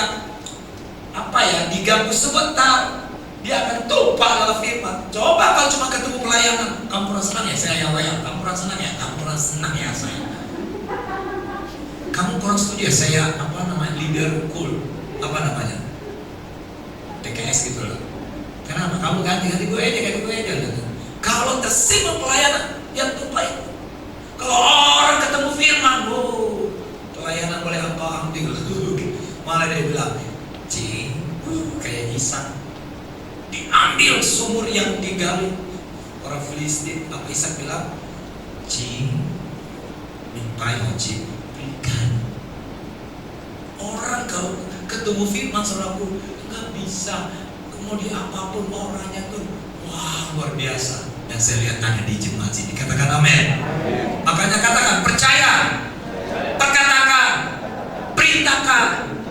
diganggu sebentar, dia akan tumpah dalam firman. Coba kalau cuma ketemu pelayanan, kamu kurang senang ya saya yang layang, kamu kurang senang ya, kamu kurang senang ya saya. Kamu kurang setuju ya saya leader cool, TKS gitu loh. Kenapa? Kamu ganti gue aja. Kalau tersinggung pelayanan, yang tumpah itu. Kalau orang ketemu firman, pelayanan boleh engkau ambil. Malah dia bilang, kayak Ishak diambil sumur yang digali orang Filistin. Apa Ishak bilang? Mintai berikan. Orang kalau ketemu firman saudaraku nggak bisa, mau di apapun orangnya tuh, wah luar biasa. Yang saya lihat ada di jemaat sini, katakan amin. Makanya katakan percaya, perkatakan, perintahkan.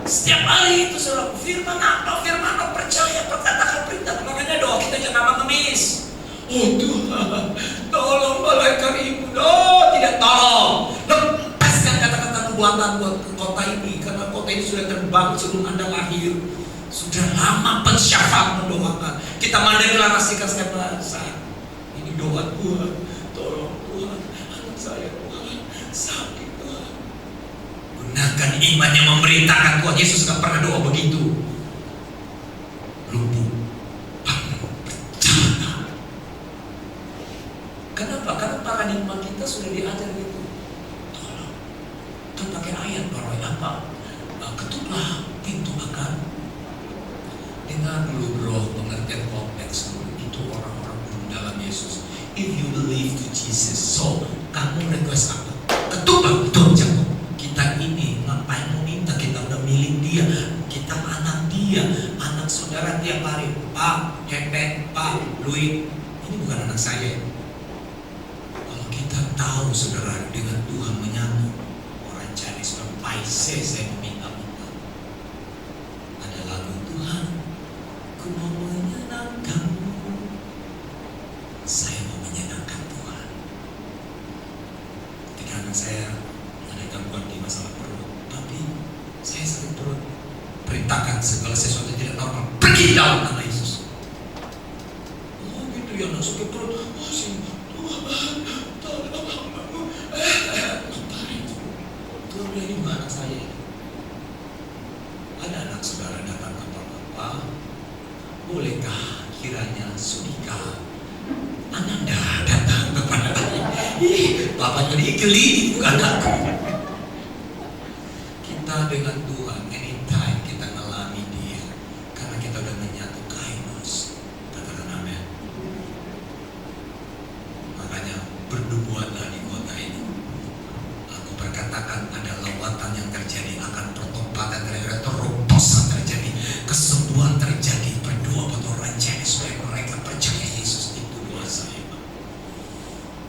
Setiap hari itu saudaraku, firman apa percaya, perkatakan, perintahkan. Makanya doa kita jangan mengemis. Oh Tuhan, tolong malaikat ibu, tidak tolong. Lepaskan kata-kata nubuatan buat kota ini, karena kota ini sudah terbang sebelum Anda lahir. Sudah lama pensyafaat mendoakan. Kita mendeklarasikan setiap saat. Ini doa Tuhan, tolong Tuhan, anak saya Tuhan sakit Tuhan. Gunakan iman yang memerintahkan Tuhan. Yesus gak pernah doa begitu. Lumpuh, percaya. Kenapa? Karena paradigma kita sudah diajar gitu. Tolong, kan pakai ayat bahwa apa? Ketuklah pintu akan. Dengar dulu bro, pengertian konteks dulu. Itu orang-orang belum dalam Yesus. If you believe to Jesus, so kamu request apa? Ketuklah, betul jawab. Kita ini ngapain mau minta? Kita udah milik dia. Kita anak dia, anak saudara tiap hari. Pak, Kepek, Pak, Louis, ini bukan anak saya. Kalau kita tahu saudara dengan Tuhan menyambut orang Chinese berpaise, saya meminta. Ada lagu Tuhan, ku mau menyenangkanmu. Saya mau menyenangkan Tuhan. Ketika anak saya ada gangguan di masalah perut, tapi saya sakit perut, perintahkan segala sesuatu yang tidak normal pergi dalam nama Yesus. Oh gitu ya, nak sakit perut. Oh sih Tuhan, tolong hambamu. Tuhan bilang, ini anak saya. Ada anak saudara datang ke Bapak, bolehkah kiranya sudikah Ananda datang kepada Bapak jadi geli, bukan aku. Kita dengan Tuhan anytime kita ngalami dia, karena kita udah menyatu kainos. Katakan amin. Makanya bernubuatlah di kota ini. Aku berkatakan ada lawatan yang terjadi, akan pertobatan terjadi, terobosan terjadi, kesembuhan terjadi. Berdoa buat orang Chinese supaya mereka percaya Yesus. Itu doa saya.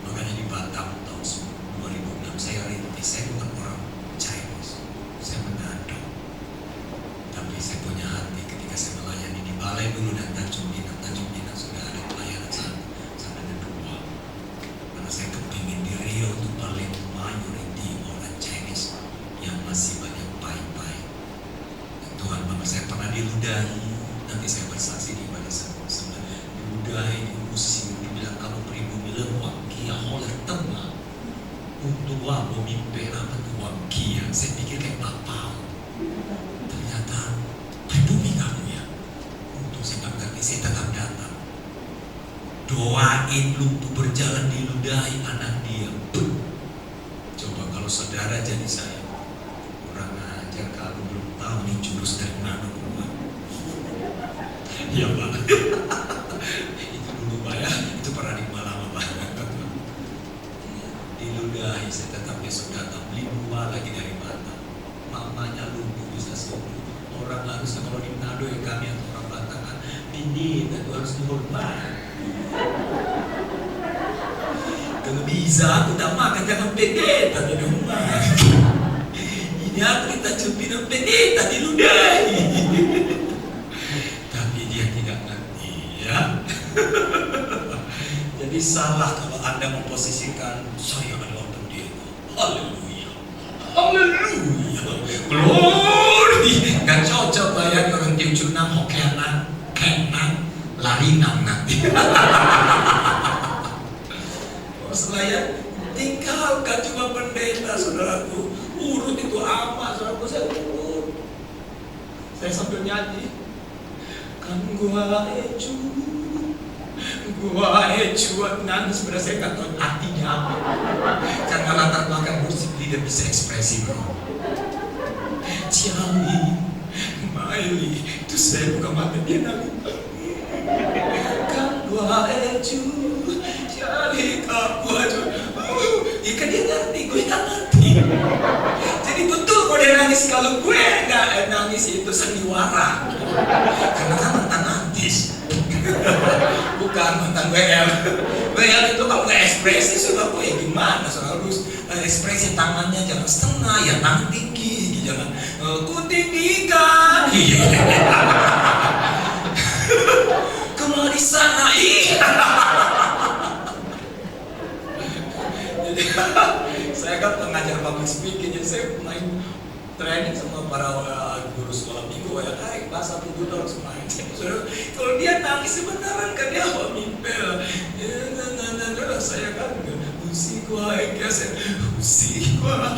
Makanya di Batam tahun 2006 saya rintis. Saya bukan orang Chinese, saya menado. Tapi saya punya hati ketika saya melayani di Balai dulu dan Tanjung Pinang sudah ada pelayanan sana ada dua. Karena saya kepingin di Rio itu paling majority orang Chinese yang masih banyak pai-pai. Tuhan Bapak saya pernah diludahi. Nanti saya bersaksi di ibadah sebelah diludahi, diusir, dibilang kamu pribumi lewat kia oleh tengah untuk wabo mimpi apa tuh wakia. Saya pikir kayak bapak, ternyata pribumi kamu ya. Untuk saya ngerti, saya tetap datang. Doain lumpuh berjalan diludahi anak dia. Coba kalau saudara jadi saya, kurang ajar kalau belum tahu nih jurus dari mana keluar. Iya Pak. Itu dulu Pak ya, itu paradigma lama Pak. Diludahi, saya tetap besok datang beli buah lagi dari Batam. Mamanya lumpuh bisa sembuh. Orang harusnya kalau di Manado ya kami atau orang Batam kan ini dan harus dihormat. Kalau bisa aku tak makan jangan pendeta di rumah. Ini aku kita cupin pendeta diludahi. Tapi dia tidak ngerti ya. Jadi salah kalau Anda memposisikan saya adalah pendeta. Haleluya. Haleluya. Glory. Gak cocok bayar orang tiup nang hokeanan, kenan, lari nang nanti. Selain tinggalkan cuma pendeta, saudaraku. Urut itu amat, saudaraku, saya urut. Saya sambil nyanyi. Kan gua ecuan nangis, sebenarnya saya nggak tahu artinya apa. Karena latar belakang musik tidak bisa ekspresi, bro. Ciali, Maili, itu saya buka mata dia nangis. Kan gua ecuan, ciali kamu aja. Ikan dia ngerti, gue nggak ngerti. Jadi betul kalau dia nangis, kalau gue nggak nangis itu sandiwara. Karena kan mantan artis. Bukan mantan WL. WL itu kalau nggak ekspresi, sudah gue gimana? Soal harus ekspresi tangannya jangan setengah, ya tangan tinggi, jangan ku tinggikan. Kemana di sana? Jadi saya kan pengajar public speaking, jadi saya main training sama para guru sekolah minggu. Ya kayak bahasa tubuh harus main. Kalau dia nangis sebenarnya kan dia apa mimpel. Saya kan musik gua saya musik gua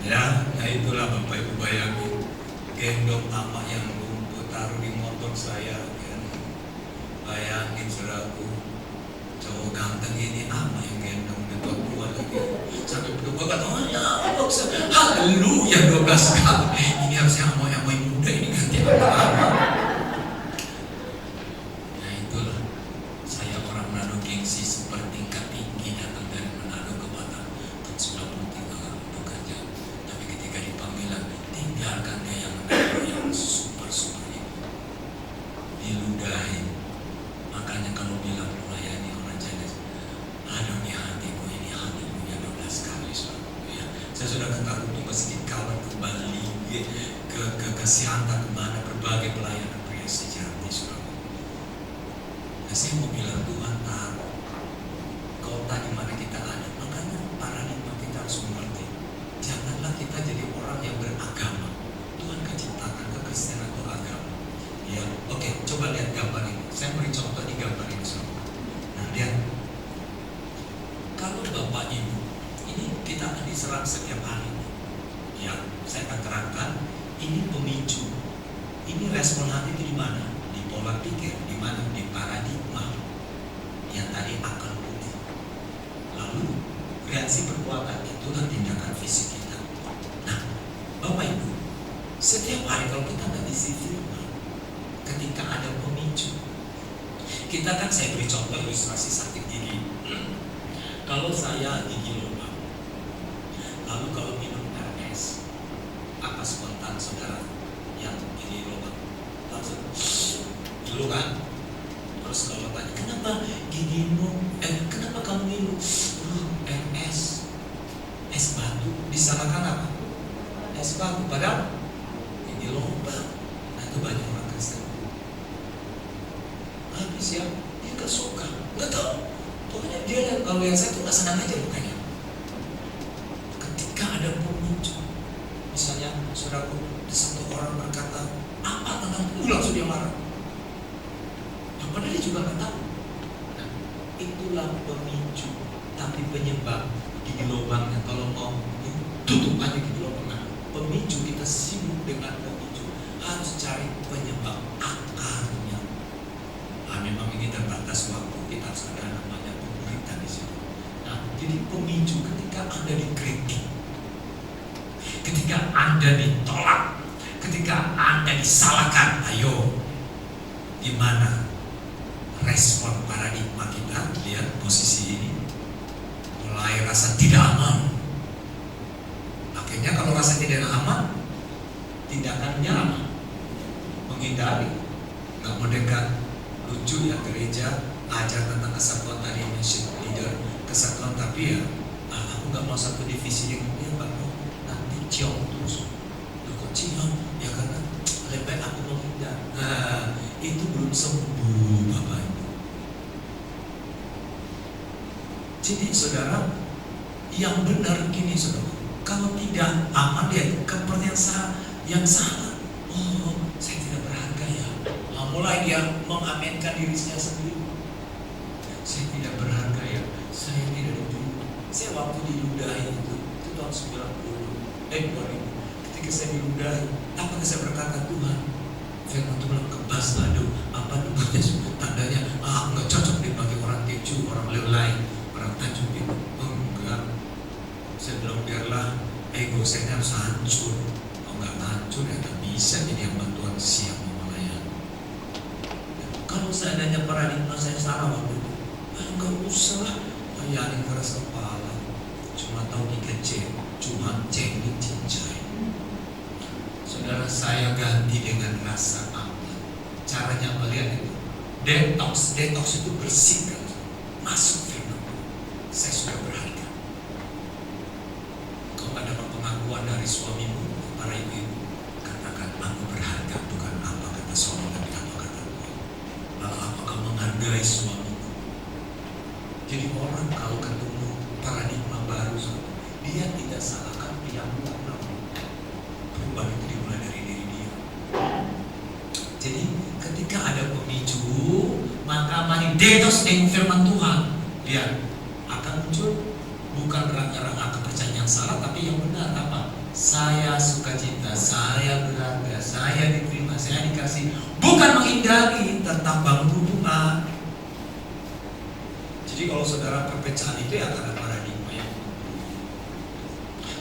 ya, nah itulah Bapak Ibu bayangin gendong ama yang lumpuh taruh di motor saya. Bayangin saudaraku, cowok ganteng ini ama yang gendong betul tua lagi. Sampai berdua kata, oh ya haleluya 12 kali. Ini harusnya ama muda ini ganti ama. Nah itulah, saya orang Manado gengsi sepertingkat tinggi datang dari Manado ke Batam. Kan 93 bekerja. Tapi ketika dipanggilan, tinggalkan dia yang Manado yang super ini. Diludahin. Makanya kalau bilang melayani orang Chinese, aduh nih hatiku ini haleluya 12 kali ya. Saya sudah ketaruh di masjid kawan ke Bali, ke Siantar, kemana berbagai pelayanan pria sejati saudara. Nah, saya mau bilang Tuhan taruh kota di mana kita ada, makanya paradigma kita harus mengerti. Janganlah kita jadi orang yang beragama. Tuhan ciptakan kekristenan itu agama. Ya, oke, coba lihat gambar ini. Saya beri contoh di gambar ini semua. Nah, lihat. Kalau Bapak Ibu, ini kita akan diserang setiap hari. Ya, saya akan terangkan. Ini pemicu. Ini respon hati itu di mana? Di pola pikir, di mana? Di paradigma. Yang tadi akal budi. Lalu reaksi perbuatan itulah tindakan fisik kita. Nah, Bapak Ibu, setiap hari kalau kita nggak diisi firman, ketika ada pemicu, kita kan, saya beri contoh ilustrasi sakit gigi. Kalau saya gigi lubang, lalu kalau minum RS, apa spontan saudara yang gigi lubang? Langsung dulu kan? Terus kalau tanya, kenapa gigimu, kenapa kamu minum RS, es batu, disalahkan apa? Es batu, padahal gigi lubang. Nah itu banyak orang Kristen. Habis ya, dia gak suka, gak tahu. Pokoknya dia lihat kalau yang saya tuh gak senang aja mukanya. Ketika ada pemicu, misalnya saudaraku, satu orang berkata apa tentang itu, langsung dia marah. Nah, padahal dia juga gak tahu. Nah, itulah pemicu, tapi penyebab gigi lubangnya. Kalau mau tutup aja gigi lubang. Nah, pemicu kita sibuk dengan pemicu, harus cari penyebab akarnya. Nah, memang ini terbatas waktu, kita harus ada namanya pemberitaan di sini. Nah, jadi pemicu ketika Anda dikritik, ketika Anda ditolak, ketika Anda disalahkan, ayo, gimana respon paradigma kita? Lihat posisi ini, mulai rasa tidak aman. Akhirnya kalau rasa tidak aman, tindakannya menghindari, nggak mendekat. Lucu ya, gereja ajar tentang kesatuan tadi, mission leader kesatuan, tapi ya aku nggak mau satu divisi dengan dia, Pak. Nanti ciong terus. Lu kok ciong? Ya karena lebih baik aku menghindar. Nah, itu belum sembuh Bapak Ibu. Jadi saudara, yang benar gini saudara, kalau tidak aman dia kepercayaan yang salah. Oh, saya tidak berharga ya. Nah, mulai dia mengamenkan dirinya sendiri. Saya tidak berharga ya. Saya tidak dibutuhkan. Saya waktu diludahi itu tahun 2000. Ketika saya diludahi, apakah saya berkata Tuhan? Firman Tuhan kebas aduh, apa tugasnya tandanya? Aku nggak cocok dipakai orang keju, orang lelai, orang tajam itu. Oh enggak. Saya bilang biarlah ego saya harus hancur. Kalau nggak hancur ya nggak bisa jadi hamba Tuhan siap melayani. Kalau seandainya paradigma saya salah waktu itu, nggak usah lah layani keras kepala. Cuma tahu dikecil, cuma cengin cincai. Saudara, saya ganti dengan rasa aman. Caranya melihat itu detox itu bersihkan, masuk firman. Saya sudah berharga. Kalau ada pengakuan dari suamimu, para ibu-ibu, katakan aku berharga, bukan apa kata suami tapi apa kata Tuhan. Lalu apakah menghargai suamimu? Jadi orang kalau ketemu paradigma baru, dia tidak salahkan pihak luar. Perubahan itu dimulai dari diri dia. Jadi ketika ada pemicu, maka mari detox dengan firman Tuhan. Dia akan muncul bukan rangka-rangka kepercayaan yang salah, tapi yang benar apa? Saya sukacita, saya berharga, saya diterima, saya dikasih. Bukan menghindari, tetap bangun hubungan. Jadi kalau saudara perpecahan itu ya karena paradigma yang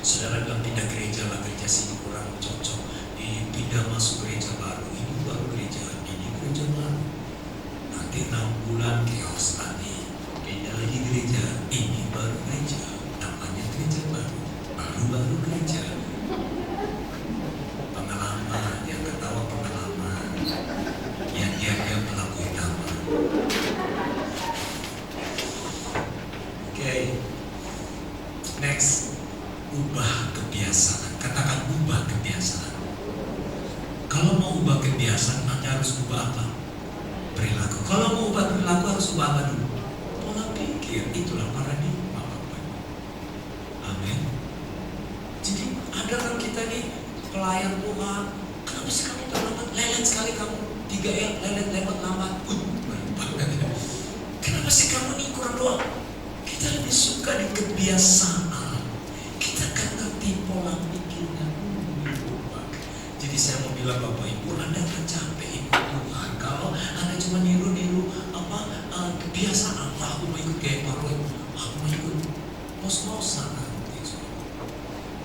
saudara bilang pindah gereja lah, gereja sini kurang cocok, pindah masuk gereja baru, ini baru gereja, ini gereja baru. Nanti 6 bulan chaos lagi, pindah lagi gereja, ini baru gereja, namanya gereja baru gereja. Pengalaman, yang ketawa pengalaman, yang dia pelaku utama. Okay. Next, ubah kebiasaan. Katakan ubah kebiasaan. Kalau mau ubah kebiasaan, Anda harus ubah apa? Perilaku. Kalau mau ubah perilaku harus ubah apa dulu? Pola pikir. Itulah paradigma. Amin. Jadi ada kan kita nih pelayan Tuhan. Kenapa sih kamu terlambat? Lelet sekali kamu. 3 lelet lewat lambat. Kenapa sih kamu nih kurang doa? Kita lebih suka di kebiasaan. Kita kan ngerti pola pikirnya. Jadi saya mau bilang Bapak Ibu, Anda akan capek ikut Tuhan kalau Anda cuma niru-niru kebiasaan. Aku mau ikut kayak Paroi, aku mau ikut pos-posan nanti.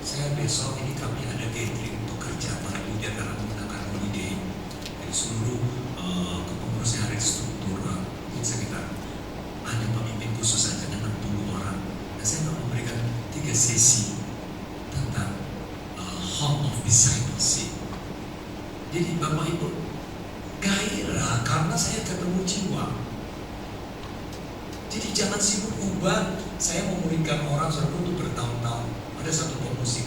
Saya besok ini kami ada gathering untuk kerja para leader karena menggunakan holiday dari seluruh kepengurusan hari struktur sekitar ada pemimpin khusus saja dengan 60 orang. Dan saya mau memberikan 3 sesi tentang home of discipleship. Jadi Bapak Ibu gairah karena saya ketemu jiwa. Jadi jangan sibuk ubah. Saya memuridkan orang untuk bertahun-tahun. Ada satu pemusik,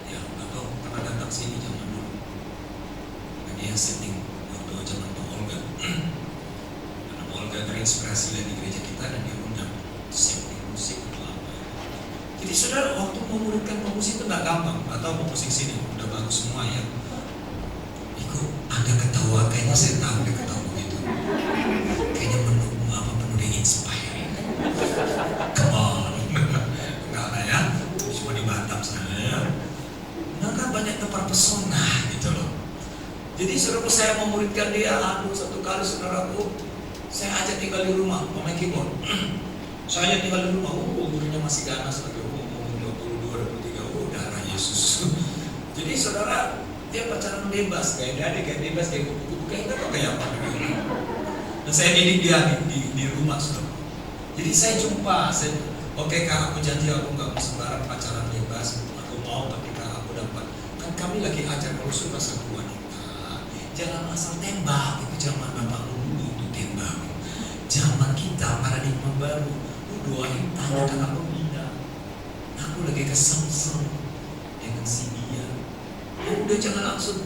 ya atau pernah datang sini zaman dulu. Dan dia setting waktu zaman Pak Olga. Olga terinspirasi dari gereja kita dan dia undang setting musik atau apa. Jadi saudara waktu memuridkan pemusik itu nggak gampang. Atau pemusik sini udah bagus semua ya. Ikut Anda ketawa, kayaknya saya tahu dia ketawa begitu. Kayaknya penuh dengan inspiring. Come on, enggak lah ya. Cuma di Batam sana ya. Maka banyak terpesona gitu loh. Jadi saudaraku saya memuridkan dia, satu kali saudaraku. Saya ajak tinggal di rumah, pemain keyboard. Saya ajak tinggal di rumah, umurnya masih ganas lagi, umur 22, 23, darah Yesus. Jadi saudara, dia pacaran bebas, kayak bebas, kayak kupu-kupu, kayak apa. Dan saya didik dia di rumah saudara. Jadi saya jumpa, oke kak, aku janji aku nggak mau sembarang pacaran bebas, aku mau ketika aku dapat. Kan kami lagi ajar kalau suka satu wanita, jangan asal tembak, itu zaman bapakmu dulu itu tembak. Zaman kita paradigma baru, lu doain tanya kakak pembina. Aku lagi kesengsem dengan si dia. Ya udah jangan langsung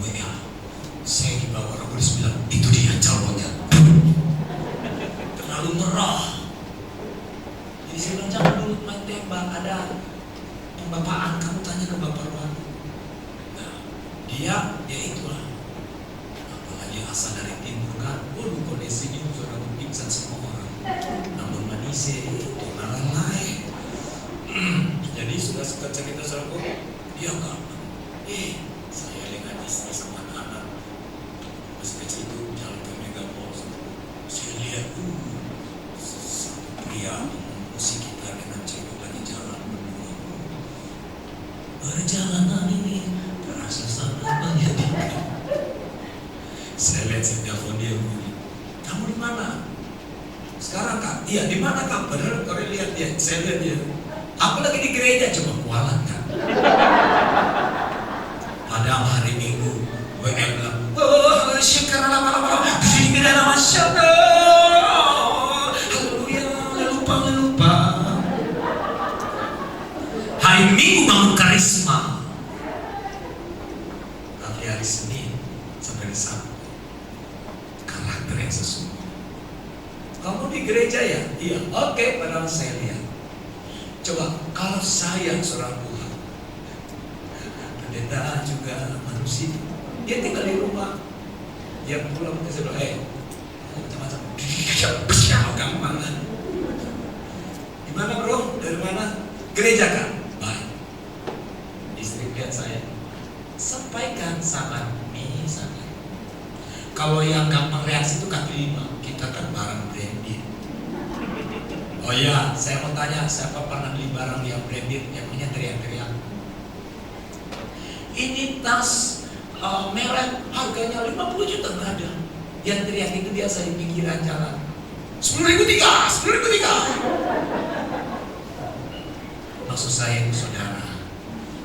WA. Saya di bawah orang polis bilang, itu dia calonnya. Terlalu merah. Jadi saya bilang, jangan dulu main tembak, ada pembapaan, kamu tanya ke Bapak Rohani. Nah, dia itulah. Apalagi asal dari timur kan, waduh kondisinya sudah pingsan semua orang. Namun manusia itu lalai. Jadi sudah suka cerita sama dia enggak. Saya dengan istri sama anak masih kecil itu jalan ke Megapol. Saya lihat satu pria musik kita dengan cewek lagi jalan berdua. Perjalanan ini terasa sangat menyedihkan. Saya lihat saya telepon dia, kamu di mana? Sekarang Kak? Iya, di mana Kak? Padahal kalau lihat dia, saya lihat dia. Aku lagi di gereja, coba kualat kan. Padahal hari Minggu, WM bilang, syukur lama-lama, disini dalam masyarakat. Haleluya, lelupa. Hari Minggu bangun karisma. Tapi hari Senin sampai di Sabtu, karakter yang sesungguhnya. Kamu di gereja ya? Iya, oke, padahal saya lihat. Coba, kalau saya seorang Tuhan, pendeta juga manusia, dia tinggal di rumah, dia pulang ke sebelah, macam-macam, gampang. Di mana bro? Dari mana? Gereja kan? Baik. Istri lihat saya, sampaikan sangat misalnya. Kalau yang gampang reaksi itu kaki lima, kita kan barang branded. Oh iya, saya mau tanya, siapa pernah beli barang yang branded, yang punya teriak-teriak? Ini tas merek harganya 50 juta, nggak ada. Yang teriak itu biasa di pinggiran jalan. 10.000 tiga. Maksud saya itu saudara,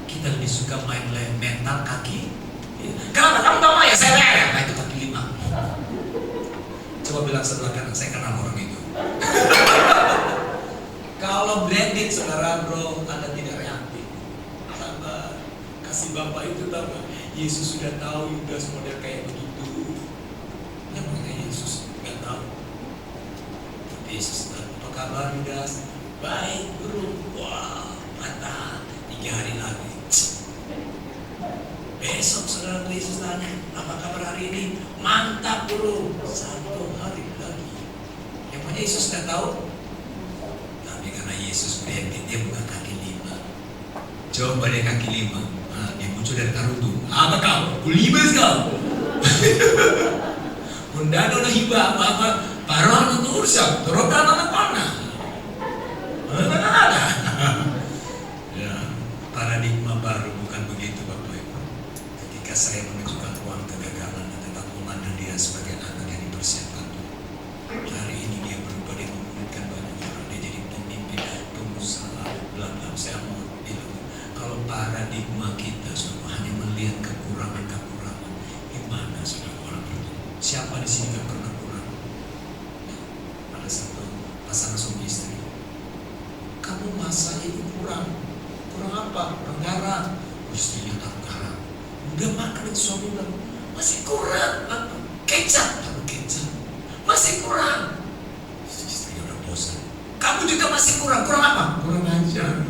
kita lebih suka main mental kaki. Kenapa? Kamu tahu ya, saya lihat. Nah itu kaki lima. Coba bilang sebelah kanan, saya kenal orang itu. Kalau branded saudara bro, Anda tidak reaktif. Sabar, kasih Bapak itu tahu. Yesus sudah tahu Yudas model kayak begitu. Yang mana Yesus nggak tahu. Tapi Yesus tahu. Apa kabar Yudas? Baik guru. Wah, mantap. 3 hari lagi. Besok saudara Yesus tanya, apa kabar hari ini? Mantap guru. 1 hari lagi. Yang mana Yesus nggak tahu. Karena Yesus branded, dia bukan kaki lima. Coba dia kaki lima, dia muncul dari tarutu. Apa kau? Kulima kau. Bunda ada hibah apa? Paruan untuk urusam, torokan anak mana? Mana ada? Ya, paradigma baru bukan begitu Bapak Ibu. Ketika saya menunjukkan ruang kegagalan dan tetap memandang dia sebagai anak yang dipersiapkan. Hari ini dia berubah, dia memulihkan banyak orang, dia jadi pemimpin, pengusaha, belakang. Saya mau bilang, kalau paradigma kita semua hanya melihat kekurangan-kekurangan, gimana sudah orang bertumbuh? Siapa di sini gak pernah kurang? Ada satu pasangan suami istri, kamu masa ini kurang apa? Kurang garam. Istrinya taruh garam, udah makan itu suami bilang, masih kurang apa? Kecap, taruh kecap. Masih kurang. Istrinya udah bosan. Kamu juga masih kurang apa? Kurang ajar.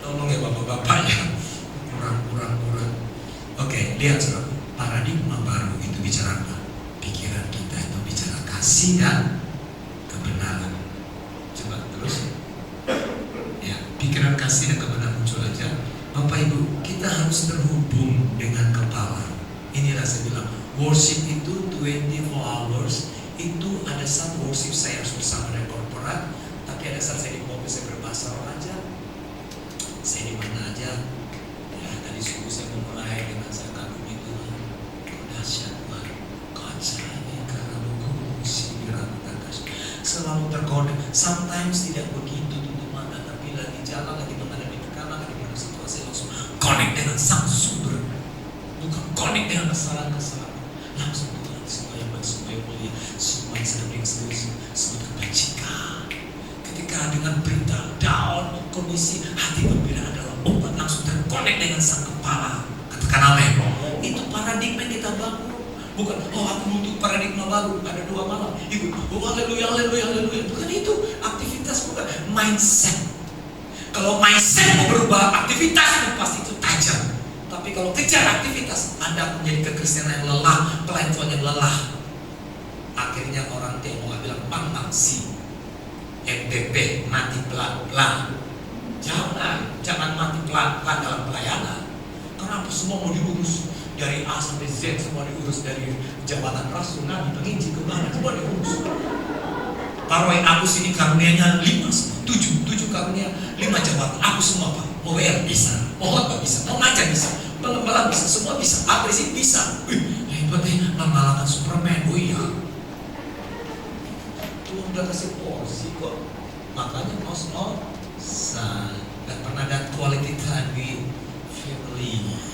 Tolong ya bapak-bapaknya. Kurang. Oke, lihat saudara. Paradigma baru itu bicara apa? Pikiran kita itu bicara kasih dan kebenaran. Coba terus. Ya, pikiran kasih dan kebenaran muncul aja. Bapak Ibu, kita harus terhubung dengan kepala. Inilah saya bilang, worship itu 24 hours. Itu ada saat worship saya harus bersama dengan korporat, tapi ada saat saya di mobil saya berbahasa roh aja. Saya di mana aja. Ya tadi subuh saya memulai dengan saya kagum itu. Dahsyat Tuhan, kacanya karena mengungsi dirangkas. Selalu terkonek. Sometimes tidak begitu tutup mata, tapi lagi jalan, lagi menghadapi tekanan, lagi menghadapi situasi langsung connect dengan sang sumber. Bukan connect dengan kesalahan-kesalahan. Langsung Tuhan, semua yang baik, semua yang mulia, semua yang sedang serius, semua kebajikan. Ketika dengan berita down, kondisi hati berbeda adalah obat, langsung terkonek dengan sang kepala. Katakan Katakan amin. Itu paradigma yang kita bangun. Bukan, oh aku butuh paradigma baru, ada 2 malam ikut, oh haleluya, haleluya, haleluya. Bukan itu, aktivitas bukan, mindset. Kalau mindset mau berubah, aktivitas itu pasti itu tajam. Tapi kalau kejar aktivitas, Anda menjadi kekristenan yang lelah, pelayan Tuhan yang lelah. Akhirnya orang Tionghoa bilang pantang si MPP, mati pelan-pelan. Jangan mati pelan-pelan dalam pelayanan. Karena apa? Semua mau diurus. Dari A sampai Z semua diurus, dari jabatan rasul, nabi, penginjil, kemana, semua diurus. Paroy aku sini karunianya 5, 7 karunia, 5 jabatan, aku semua Pak. Mau WR bisa, mau khotbah bisa, mau ngajar bisa, pengembala bisa, semua bisa, apresi bisa. Hebat deh, mengalahkan Superman, oh iya. Tuhan udah kasih porsi kok. Makanya ngos-ngosan, gak pernah ada quality time with family.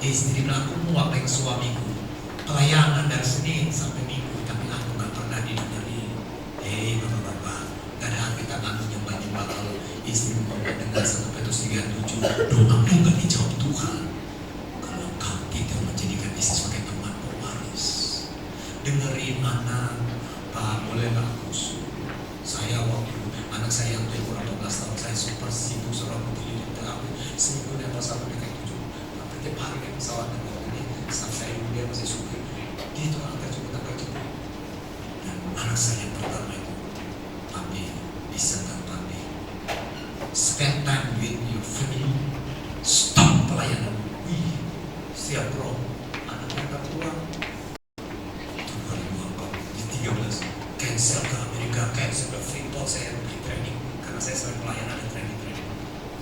Istri bilang, aku muak dengan suamiku, pelayanan dari Senin sampai Minggu, tapi aku gak pernah didengerin. Bapak-bapak, kadang kita nggak nyembah-nyembah kalau istri mau dengar 1 Petrus 3:7, doamu gak dijawab Tuhan kalau kau tidak menjadikan istri sebagai teman pewaris. Dengerin anak, Pak, boleh gak aku usul? Saya waktu anak saya yang umur 18 tahun, saya super sibuk seorang putri di aku seminggu dan satu dekat 7. Tiap hari naik pesawat dan bawa ini, staff saya dia masih supir. Dia itu angkat jemput. Dan anak saya yang pertama itu, papi, bisa nggak papi? Spend time with your family. Stop pelayanan. Wih, siap bro. Anaknya tak pulang. Itu 2004, di 13. Cancel ke Amerika, cancel ke Freeport, saya beri training. Karena saya sering pelayanan dan training.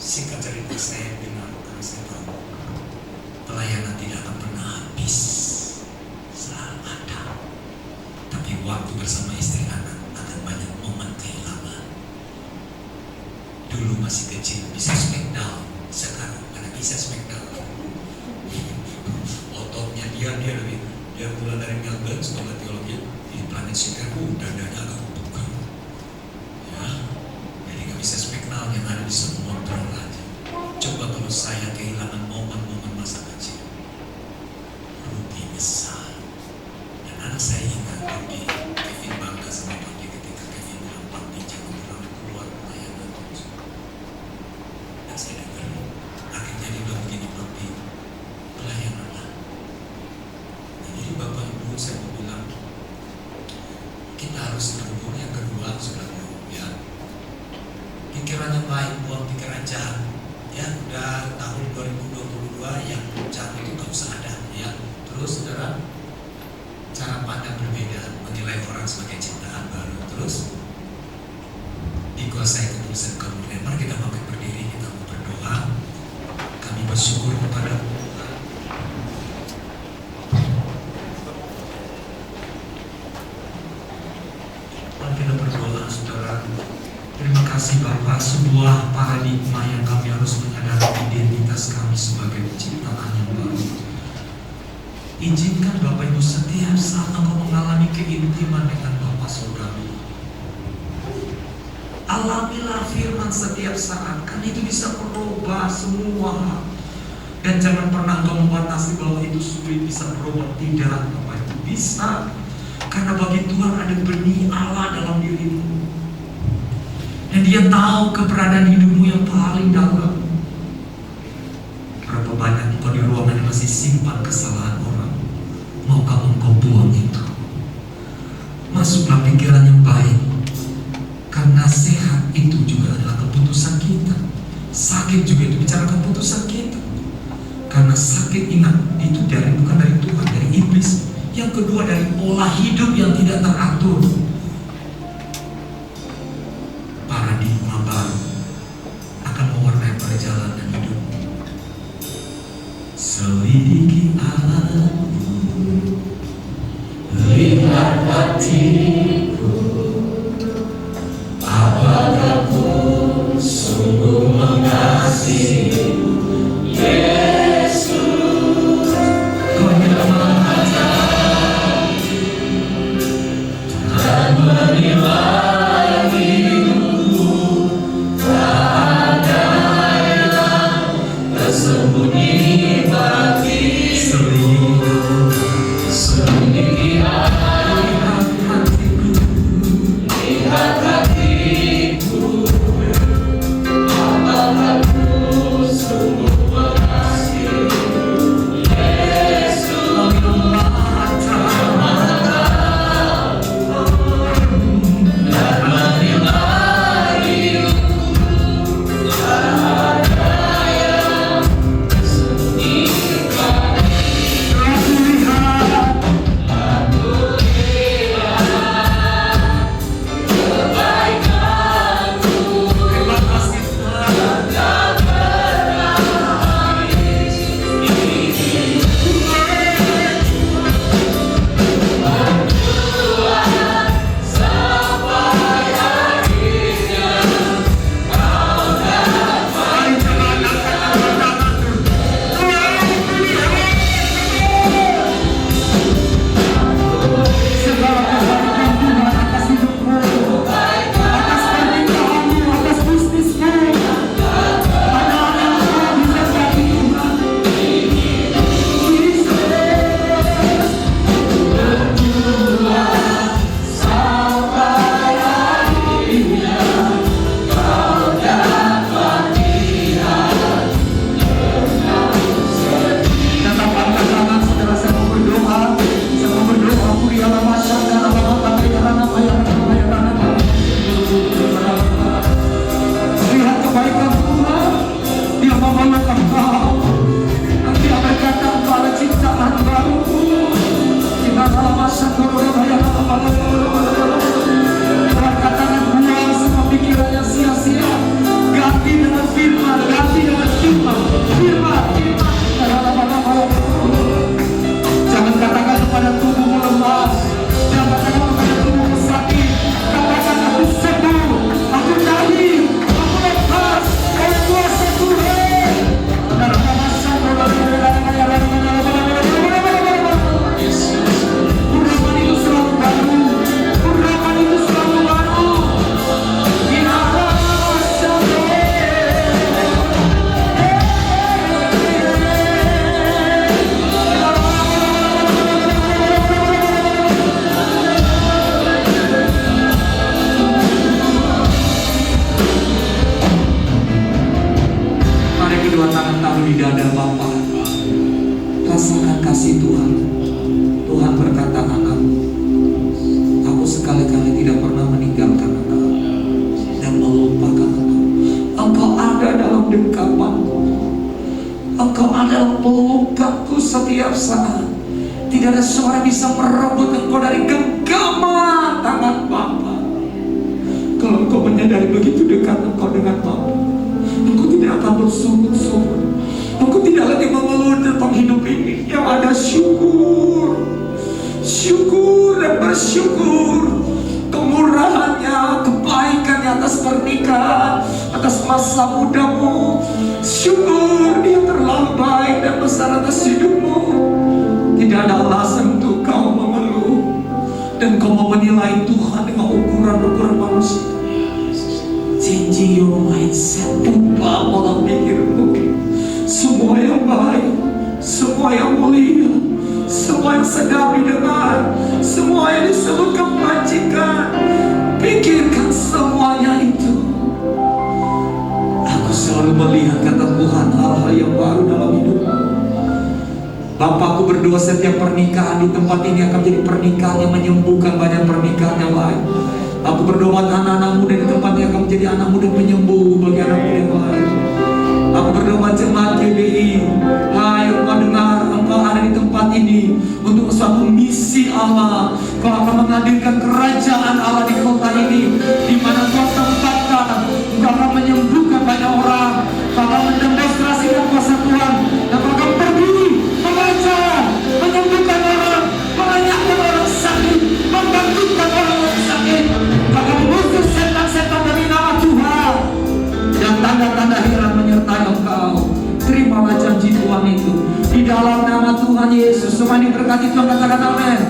Singkat cerita saya dengar, karena saya tahu pelayanan tidak akan pernah habis, selalu ada. Tapi waktu bersama istri anak akan banyak momen kehilangan. Dulu masih kecil bisa smackdown, sekarang anak bisa smackdown. Ototnya dia mulai dari Melbourne sekolah teologi di planet Chicago, dadanya agak kebuka. Ya, jadi nggak bisa smackdown yang ada di semua motor aja. Coba kalau saya kehilangan momen-momen masa kecil, rugi besar. Dan anak saya ingat papi, Kevin bangga sama papi ketika Kevin bilang, papi jangan pernah keluar pelayanan terus. Dan saya dengar, akhirnya dia bilang begini, papi, pelayananlah. Nah, jadi bapak ibu saya mau bilang, kita harus terhubung. Yang kedua, saudara, ya, pikirannya baik, buang pikiran jahat. Ya, udah tahun 2022 yang jahat itu gak usah ada, ya. Terus saudara, cara pandang berbeda, menilai orang sebagai ciptaan baru. Terus dikuasai ketulusan kemuliaan. Mari kita bangkit berdiri, kita mau berdoa. Kami bersyukur kepada Tuhan. Mari kita berdoa, saudara. Terima kasih Bapak, sebuah paradigma yang kami harus menyadari identitas kami sebagai ciptaan yang baru. Izinkan Bapak Ibu setiap saat engkau mengalami keintiman dengan Bapak Saudara. Alamilah firman setiap saat, kan itu bisa merubah semua. Dan jangan pernah engkau membatasi bahwa itu sulit bisa berubah. Tidak, Bapak Ibu, bisa. Karena bagi Tuhan ada benih Allah dalam dirimu. Dan Dia tahu keberadaan hidupmu yang paling dalam. Berapa banyak engkau di ruangan yang masih simpan kesalahan orang, maukah engkau buang itu? Masuklah pikiran yang baik, karena sehat itu juga adalah keputusan kita. Sakit juga itu bicara keputusan kita. Karena sakit, ingat, itu bukan dari Tuhan, dari iblis. Yang kedua, dari pola hidup yang tidak teratur. Paradigma baru akan mewarnai perjalanan hidup. Selidiki alamku, lihat hatiku, apakah ku sungguh mengasihi Yesus. Kau yang mengajak dan menilai hidupku, tak ada yang tersembunyi bagi sekali-kali tidak pernah meninggalkan engkau dan melupakan engkau. Engkau ada dalam dengkamanku. Engkau ada dalam pelukku setiap saat. Tidak ada suara bisa merebut engkau dari genggaman tangan Bapa. Kalau engkau menyadari begitu dekat engkau dengan Bapa, engkau tidak akan bersungut-sungut. Engkau tidak lagi mengeluh tentang hidup ini. Yang ada syukur, syukur dan bersyukur kemurahannya, kebaikannya atas pernikahan, atas masa mudamu. Syukur Dia terlalu baik dan besar atas hidupmu. Tidak ada alasan untuk kau mengeluh dan kau mau menilai Tuhan dengan ukuran-ukuran manusia. Change your mindset, ubah pola pikirmu. Semua yang baik, semua yang mulia, semua yang sedang didengar, semua yang disebut kebajikan, pikirkan semuanya itu. Aku selalu melihat kata Tuhan hal-hal yang baru dalam hidupmu. Bapakku berdoa setiap pernikahan di tempat ini akan menjadi pernikahan yang menyembuhkan banyak pernikahan yang lain. Aku berdoa anak-anak muda di tempat ini akan menjadi anak muda penyembuh bagi anak muda yang lain. Aku berdoa jemaat GBI, hai engkau dengar, engkau ada di tempat ini untuk suatu misi Allah. Kau akan menghadirkan kerajaan Allah di kota ini, di mana kau tempatkan. Kau akan menyembuhkan banyak orang. Kau akan mendemonstrasikan kuasa Tuhan, dan kau akan pergi mengajar, menyembuhkan orang, menganyakkan orang sakit, membangkitkan orang sakit. Kau akan mengusir setan-setan dari nama Tuhan, dan tanda-tanda heran menyertai engkau. Terimalah janji Tuhan itu di dalam nama Tuhan Yesus. Semua diberkati Tuhan, katakan amin.